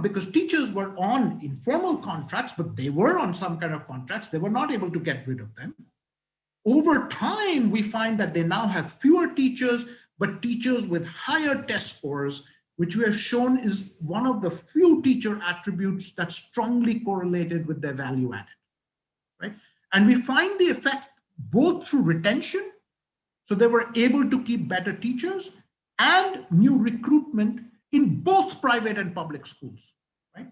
because teachers were on informal contracts, but they were on some kind of contracts. They were not able to get rid of them. Over time, we find that they now have fewer teachers, but teachers with higher test scores, which we have shown is one of the few teacher attributes that's strongly correlated with their value added, right? And we find the effect both through retention, so they were able to keep better teachers, and new recruitment in both private and public schools, right?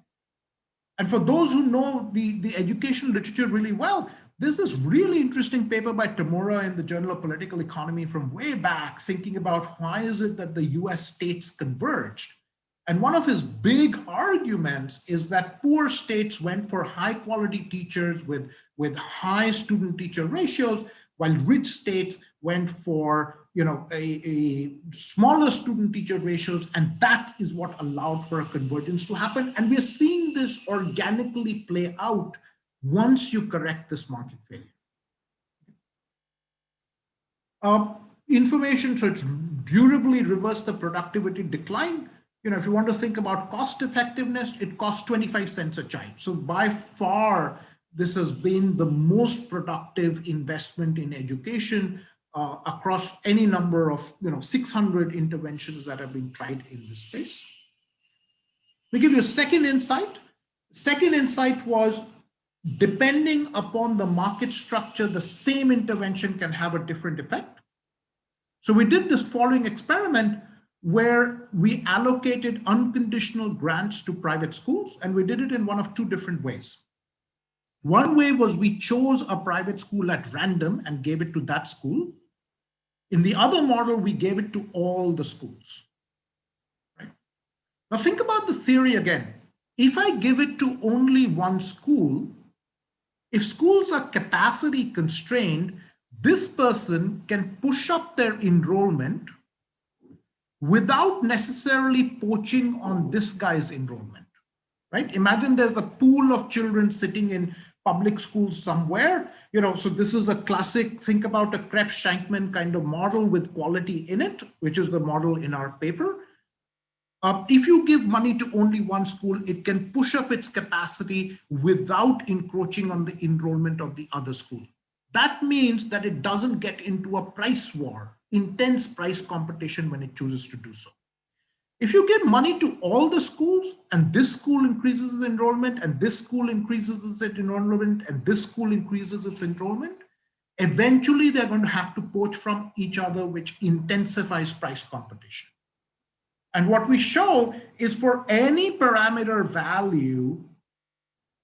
And for those who know the educational literature really well, there's this really interesting paper by Tamura in the Journal of Political Economy from way back, thinking about why is it that the US states converged. And one of his big arguments is that poor states went for high quality teachers with high student teacher ratios, while rich states went for a smaller student teacher ratios, and that is what allowed for a convergence to happen. And we're seeing this organically play out once you correct this market failure. Information, so it's durably reversed the productivity decline. If you want to think about cost effectiveness, it costs 25 cents a child. So by far, this has been the most productive investment in education across any number of 600 interventions that have been tried in this space. We give you a second insight. Second insight was, depending upon the market structure, the same intervention can have a different effect. So we did this following experiment where we allocated unconditional grants to private schools, and we did it in one of two different ways. One way was we chose a private school at random and gave it to that school. In the other model, we gave it to all the schools. Right? Now think about the theory again. If I give it to only one school, if schools are capacity constrained, this person can push up their enrollment without necessarily poaching on this guy's enrollment, right? Imagine there's a pool of children sitting in public schools somewhere, so this is a classic, think about a Krebs-Shankman kind of model with quality in it, which is the model in our paper. If you give money to only one school, it can push up its capacity without encroaching on the enrollment of the other school. That means that it doesn't get into a price war, intense price competition when it chooses to do so. If you give money to all the schools and this school increases its enrollment and this school increases its enrollment and this school increases its enrollment, eventually they're going to have to poach from each other, which intensifies price competition. And what we show is for any parameter value,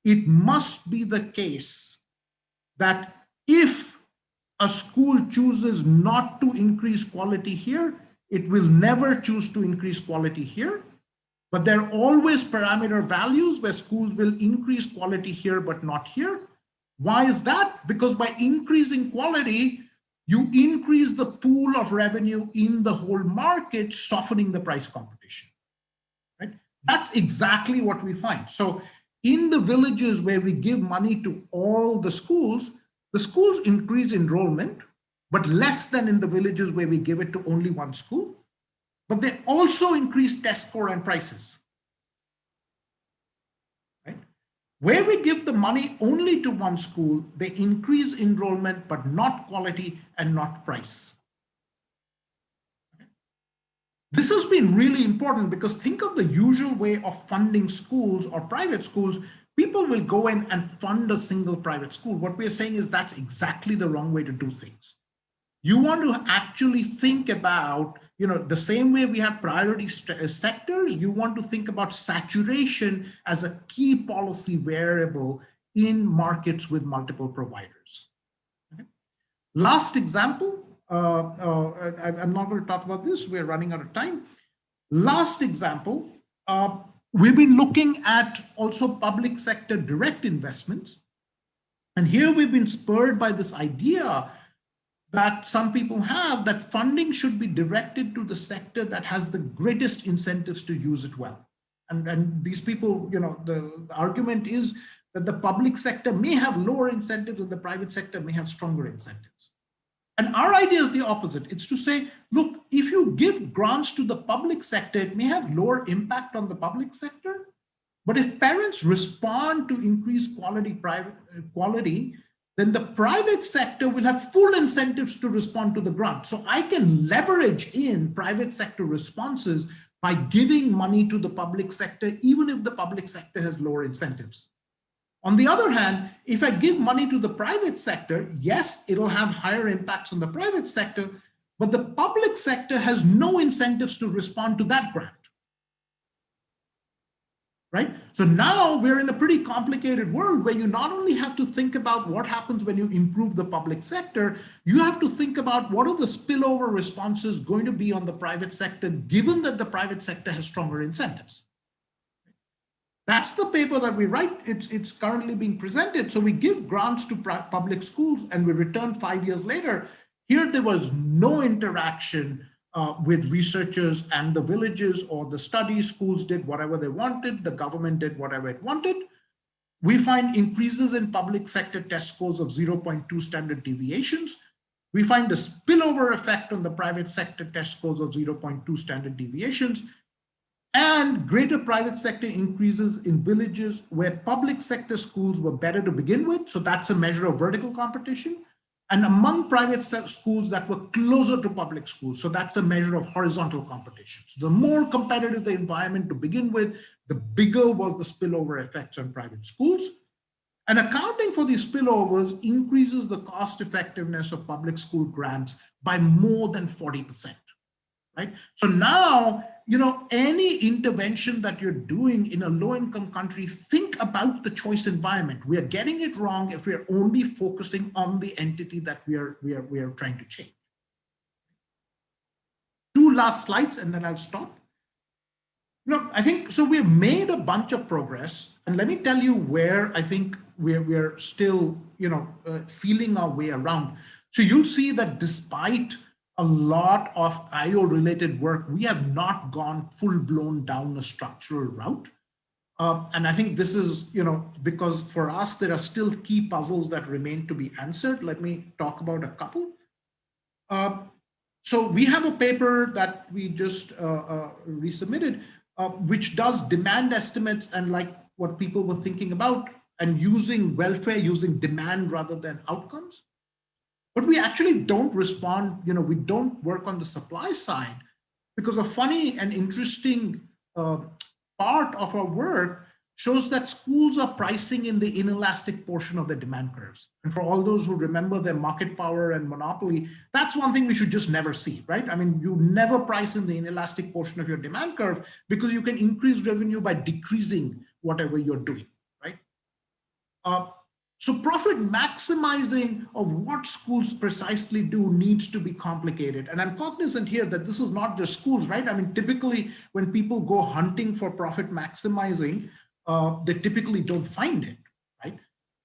it must be the case that if a school chooses not to increase quality here, it will never choose to increase quality here. But there are always parameter values where schools will increase quality here, but not here. Why is that? Because by increasing quality, you increase the pool of revenue in the whole market, softening the price competition. Right? That's exactly what we find. So in the villages where we give money to all the schools increase enrollment, but less than in the villages where we give it to only one school. But they also increase test score and prices. Right? Where we give the money only to one school, they increase enrollment, but not quality and not price. This has been really important because think of the usual way of funding schools or private schools. People will go in and fund a single private school. What we're saying is that's exactly the wrong way to do things. You want to actually think about, the same way we have priority sectors, you want to think about saturation as a key policy variable in markets with multiple providers. Okay. Last example, I'm not going to talk about this, we're running out of time. Last example, we've been looking at also public sector direct investments. And here we've been spurred by this idea that some people have that funding should be directed to the sector that has the greatest incentives to use it well. And these people, the argument is that the public sector may have lower incentives and the private sector may have stronger incentives. And our idea is the opposite. It's to say, look, if you give grants to the public sector, it may have lower impact on the public sector. But if parents respond to increased quality, then the private sector will have full incentives to respond to the grant. So I can leverage in private sector responses by giving money to the public sector, even if the public sector has lower incentives. On the other hand, if I give money to the private sector, yes, it'll have higher impacts on the private sector, but the public sector has no incentives to respond to that grant. Right? So now we're in a pretty complicated world where you not only have to think about what happens when you improve the public sector, you have to think about what are the spillover responses going to be on the private sector, given that the private sector has stronger incentives. That's the paper that we write. It's currently being presented. So we give grants to public schools and we return 5 years later. Here there was no interaction with researchers and the villages or the study. Schools did whatever they wanted. The government did whatever it wanted. We find increases in public sector test scores of 0.2 standard deviations. We find a spillover effect on the private sector test scores of 0.2 standard deviations and greater private sector increases in villages where public sector schools were better to begin with. So that's a measure of vertical competition. And among private schools that were closer to public schools. So that's a measure of horizontal competition. So the more competitive the environment to begin with, the bigger was the spillover effects on private schools. And accounting for these spillovers increases the cost effectiveness of public school grants by more than 40%. right? So now, any intervention that you're doing in a low-income country, think about the choice environment. We are getting it wrong if we are only focusing on the entity that we are trying to change. 2 last slides, and then I'll stop. I think so. We've made a bunch of progress, and let me tell you where I think we're still, feeling our way around. So you'll see that despite a lot of IO-related work, we have not gone full-blown down a structural route. And I think this is, because for us, there are still key puzzles that remain to be answered. Let me talk about a couple. So we have a paper that we just resubmitted, which does demand estimates and like what people were thinking about, and using welfare, using demand rather than outcomes. But we actually don't respond, we don't work on the supply side, because a funny and interesting part of our work shows that schools are pricing in the inelastic portion of the demand curves. And for all those who remember their market power and monopoly, that's one thing we should just never see, right? I mean, you never price in the inelastic portion of your demand curve, because you can increase revenue by decreasing whatever you're doing, right? So profit maximizing of what schools precisely do needs to be complicated. And I'm cognizant here that this is not just schools, right? I mean, typically when people go hunting for profit maximizing, they typically don't find it, right?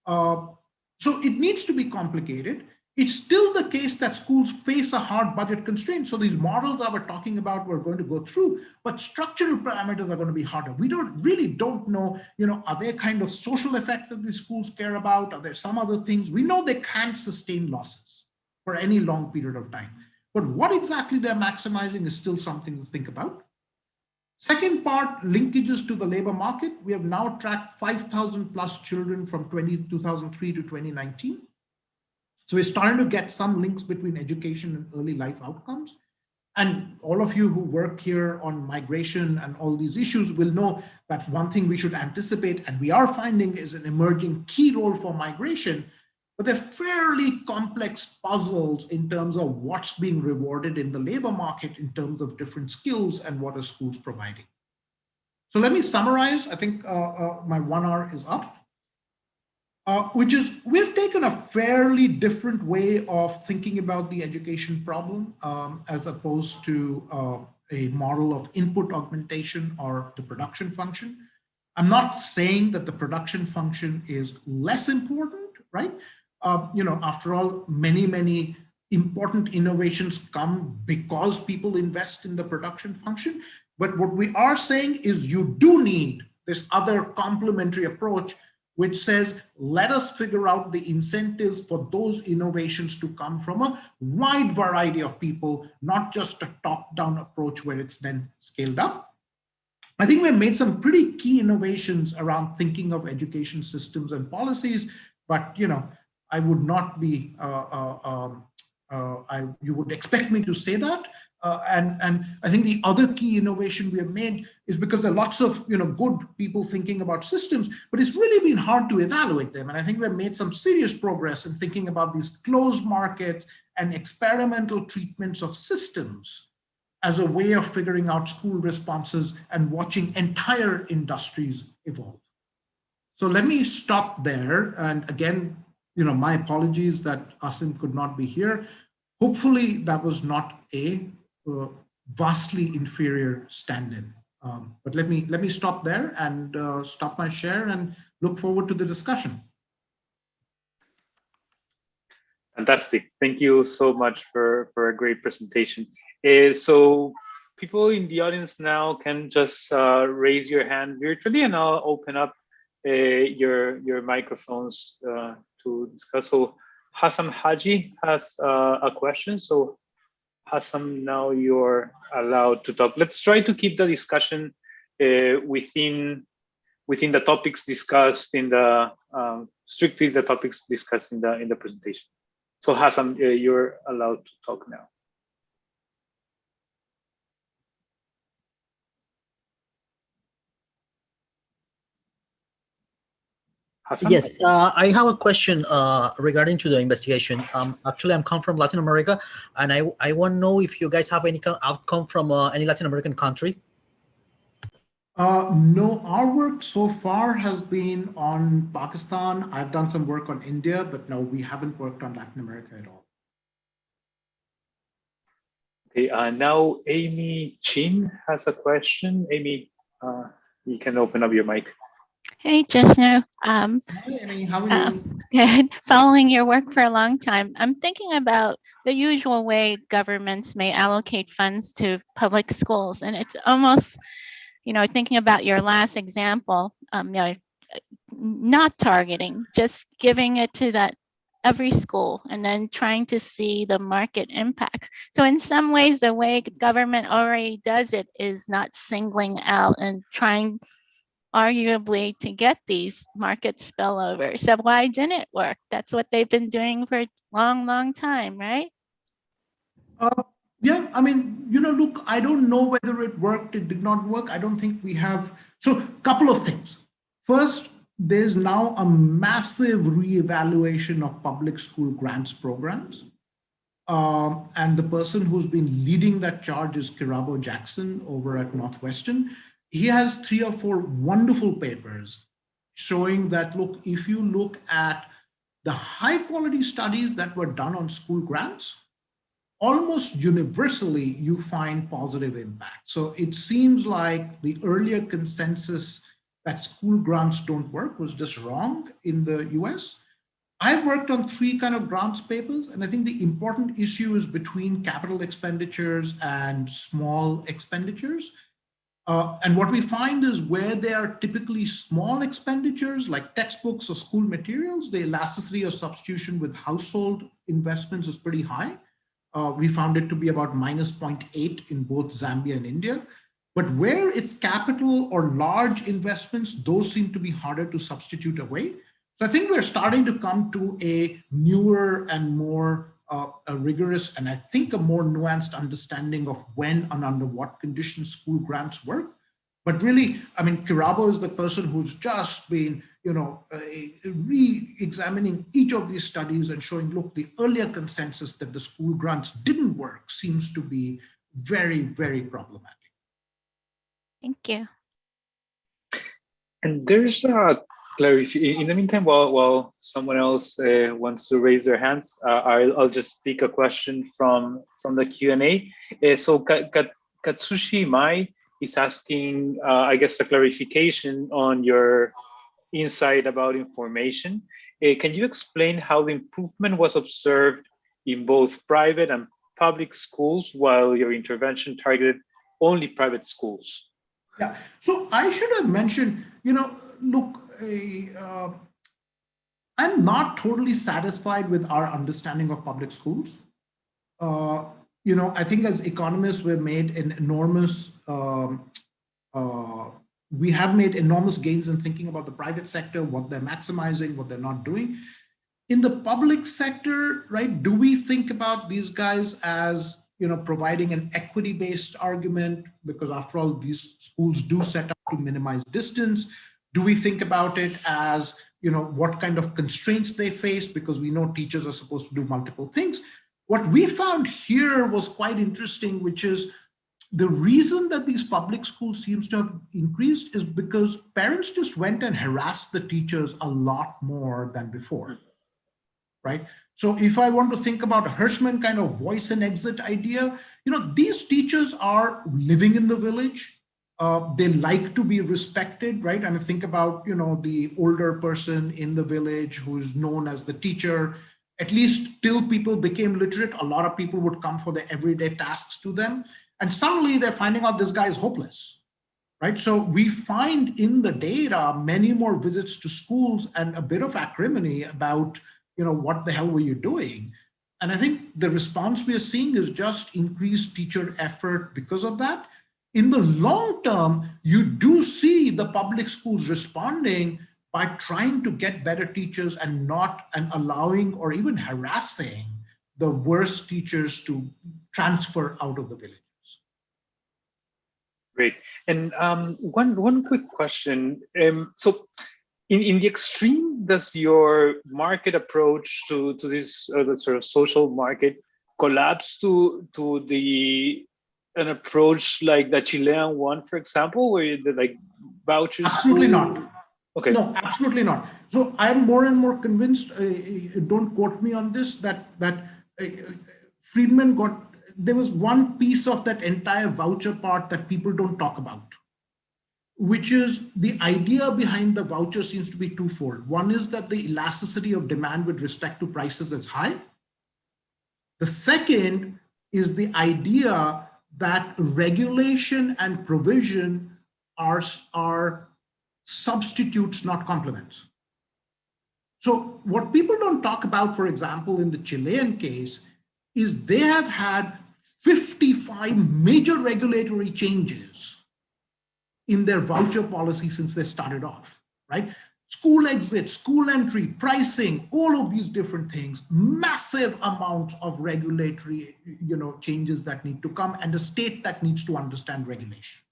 So it needs to be complicated. It's still the case that schools face a hard budget constraint. So these models I was talking about, we're going to go through, but structural parameters are going to be harder. We really don't know, are there kind of social effects that these schools care about? Are there some other things? We know they can't sustain losses for any long period of time. But what exactly they're maximizing is still something to think about. Second part, linkages to the labor market. We have now tracked 5,000 plus children from 2003 to 2019. So we're starting to get some links between education and early life outcomes. And all of you who work here on migration and all these issues will know that one thing we should anticipate, and we are finding, is an emerging key role for migration, but they're fairly complex puzzles in terms of what's being rewarded in the labor market in terms of different skills and what are schools providing. So let me summarize. I think my 1 hour is up. Which is, we've taken a fairly different way of thinking about the education problem as opposed to a model of input augmentation or the production function. I'm not saying that the production function is less important, right? After all, many important innovations come because people invest in the production function. But what we are saying is you do need this other complementary approach, which says, let us figure out the incentives for those innovations to come from a wide variety of people, not just a top-down approach where it's then scaled up. I think we've made some pretty key innovations around thinking of education systems and policies, but I would not be, you would expect me to say that. And I think the other key innovation we have made is because there are lots of good people thinking about systems, but it's really been hard to evaluate them. And I think we've made some serious progress in thinking about these closed markets and experimental treatments of systems as a way of figuring out school responses and watching entire industries evolve. So let me stop there. And again, my apologies that Asim could not be here. Hopefully that was not a vastly inferior stand-in. But let me stop there and stop my share and look forward to the discussion.
Fantastic. Thank you so much for a great presentation. So people in the audience now can just raise your hand virtually, and I'll open up your microphones to discuss. So Hassan Haji has a question. So Hassan, now you're allowed to talk. Let's try to keep the discussion within the topics discussed in the strictly the topics discussed in the presentation. So Hassan, you're allowed to talk now. Hassan?
Yes, I have a question regarding to the investigation. Actually, I'm come from Latin America, and I want to know if you guys have any kind of outcome from any Latin American country.
No, our work so far has been on Pakistan. I've done some work on India, but no, we haven't worked on Latin America at all.
Okay, now Amy Chin has a question. Amy, you can open up your mic.
Hey, Jishnu.
Hi, Amy, how are you?
Good. Following your work for a long time, I'm thinking about the usual way governments may allocate funds to public schools, and it's almost, thinking about your last example, not targeting, just giving it to that every school and then trying to see the market impacts. So in some ways, the way government already does it is not singling out and trying arguably to get these market spillovers. So why didn't it work? That's what they've been doing for a long, long time, right?
Yeah, I mean, look, I don't know whether it worked, it did not work. I don't think we have. So a couple of things. First, there's now a massive reevaluation of public school grants programs. And the person who's been leading that charge is Kirabo Jackson over at Northwestern. He has 3 or 4 wonderful papers showing that, look, if you look at the high quality studies that were done on school grants, almost universally you find positive impact. So it seems like the earlier consensus that school grants don't work was just wrong in the US. I've worked on 3 kind of grants papers, and I think the important issue is between capital expenditures and small expenditures. And what we find is where there are typically small expenditures like textbooks or school materials, the elasticity of substitution with household investments is pretty high. We found it to be about -0.8 in both Zambia and India. But where it's capital or large investments, those seem to be harder to substitute away. So I think we're starting to come to a newer and more a rigorous and I think a more nuanced understanding of when and under what conditions school grants work. But really, I mean, Kirabo is the person who's just been, re-examining each of these studies and showing, look, the earlier consensus that the school grants didn't work seems to be very, very problematic.
Thank you.
And there's a clarification. In the meantime, while someone else wants to raise their hands, I'll just pick a question from the Q&A. So Katsushi Mai is asking, I guess, a clarification on your insight about information. Can you explain how the improvement was observed in both private and public schools while your intervention targeted only private schools?
Yeah, so I should have mentioned, look, I'm not totally satisfied with our understanding of public schools. I think as economists, we've made an enormous, we have made enormous gains in thinking about the private sector, what they're maximizing, what they're not doing. In the public sector, right, do we think about these guys as providing an equity-based argument, because after all, these schools do set up to minimize distance? Do we think about it as, what kind of constraints they face, because we know teachers are supposed to do multiple things? What we found here was quite interesting, which is the reason that these public schools seems to have increased is because parents just went and harassed the teachers a lot more than before, right? So if I want to think about a Hirschman kind of voice and exit idea, these teachers are living in the village. They like to be respected, right? I mean, think about, the older person in the village who's known as the teacher. At least till people became literate, a lot of people would come for the everyday tasks to them. And suddenly they're finding out this guy is hopeless, right? So we find in the data many more visits to schools and a bit of acrimony about, what the hell were you doing? And I think the response we are seeing is just increased teacher effort because of that. In the long term, you do see the public schools responding by trying to get better teachers and allowing or even harassing the worst teachers to transfer out of the villages.
Great. And one quick question. So in the extreme, does your market approach to this the sort of social market collapse to an approach like the Chilean one, for example, where the like vouchers?
Absolutely not.
Okay.
No, absolutely not. So I'm more and more convinced. Don't quote me on this. That Friedman got. There was one piece of that entire voucher part that people don't talk about, which is the idea behind the voucher seems to be twofold. One is that the elasticity of demand with respect to prices is high. The second is the idea that regulation and provision are substitutes, not complements. So what people don't talk about, for example, in the Chilean case, is they have had 55 major regulatory changes in their voucher policy since they started off, right? School exit, school entry, pricing, all of these different things, massive amounts of regulatory, changes that need to come, and a state that needs to understand regulation,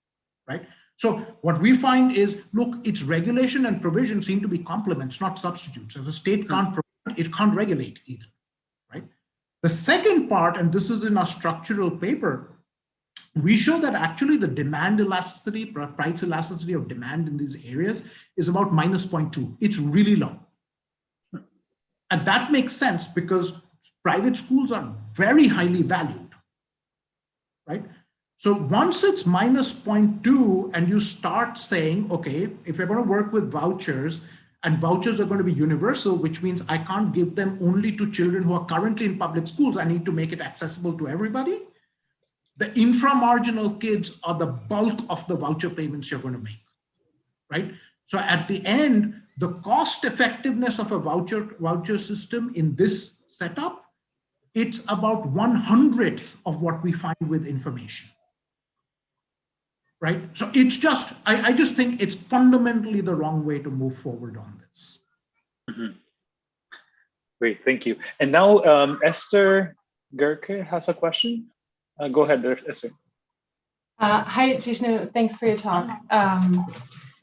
right? So what we find is, look, it's regulation and provision seem to be complements, not substitutes. If the state can't provide, it can't regulate either, right? The second part, and this is in our structural paper, we show that actually the demand elasticity, price elasticity of demand in these areas is about -0.2. It's really low. And that makes sense because private schools are very highly valued, right? So once it's -0.2 and you start saying, okay, if you're going to work with vouchers, and vouchers are going to be universal, which means I can't give them only to children who are currently in public schools. I need to make it accessible to everybody. The inframarginal kids are the bulk of the voucher payments you're going to make, right? So at the end, the cost effectiveness of a voucher system in this setup, it's about 1/100th of what we find with information, right? So it's just, I just think it's fundamentally the wrong way to move forward on this.
Mm-hmm. Great, thank you. And now Esther Gerke has a question. Go ahead, Esther.
Hi, Jishnu. Thanks for your talk.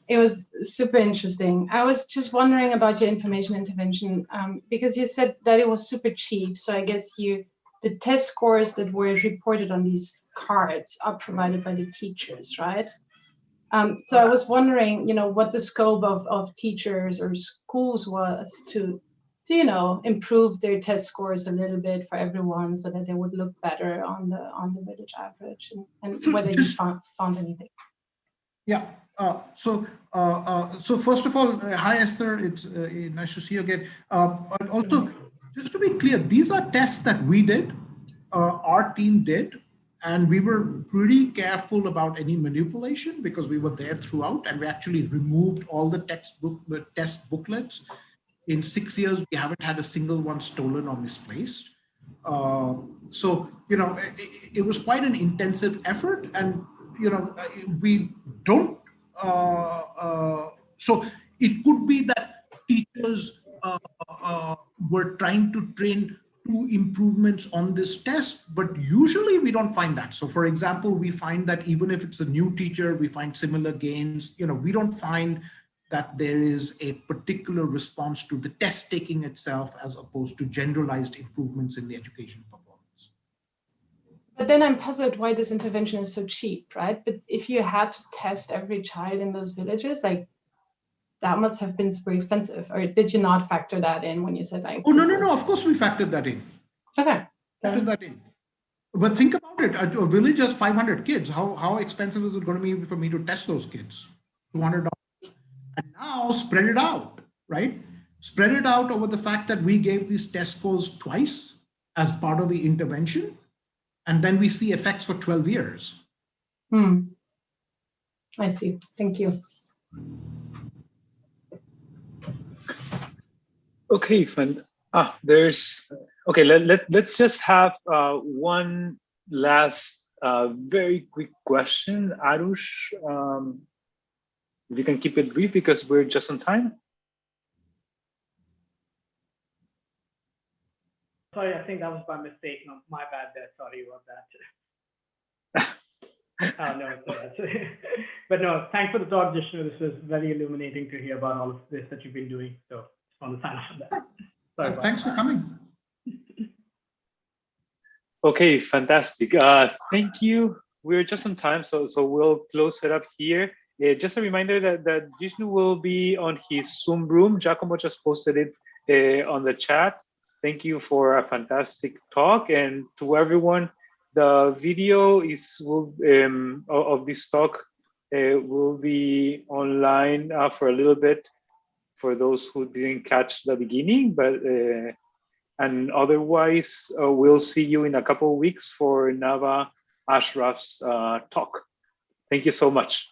It was super interesting. I was just wondering about your information intervention because you said that it was super cheap. So I guess the test scores that were reported on these cards are provided by the teachers, right? So I was wondering, what the scope of teachers or schools was to improve their test scores a little bit for everyone so that they would look better on the village average, and so whether you found anything.
Yeah. So first of all, hi Esther, it's nice to see you again. But also, just to be clear, these are tests that we did, our team did, and we were pretty careful about any manipulation because we were there throughout, and we actually removed all the test booklets. In 6 years, we haven't had a single one stolen or misplaced. So, it was quite an intensive effort, and, we don't, so it could be that teachers were trying to train to improvements on this test, but usually we don't find that. So for example, we find that even if it's a new teacher, we find similar gains. We don't find that there is a particular response to the test taking itself as opposed to generalized improvements in the education performance.
But then I'm puzzled why this intervention is so cheap, right? But if you had to test every child in those villages, like that must have been super expensive. Or did you not factor that in when you said like?
Oh, no, of course we factored that in.
Okay.
Factored that in. But think about it, a village has 500 kids. How expensive is it going to be for me to test those kids? $200. And now spread it out, right? Spread it out over the fact that we gave these test scores twice as part of the intervention. And then we see effects for 12 years.
I see. Thank you.
Okay, fine. Okay, let's just have one last very quick question. Arush, if you can keep it brief because we're just on time.
Sorry, I think that was by mistake. No, my bad there. Sorry about that. No, but no, thanks for the talk, Jishnu. This was very illuminating to hear about all of this that you've been doing. So I want to sign off on that. Sorry
Thanks for coming.
Okay, fantastic. Thank you. We're just on time, so we'll close it up here. Just a reminder that Jishnu will be on his Zoom room. Giacomo just posted it on the chat. Thank you for a fantastic talk, and to everyone, the video of this talk will be online for a little bit for those who didn't catch the beginning, but and otherwise we'll see you in a couple of weeks for Nava Ashraf's talk. Thank you so much.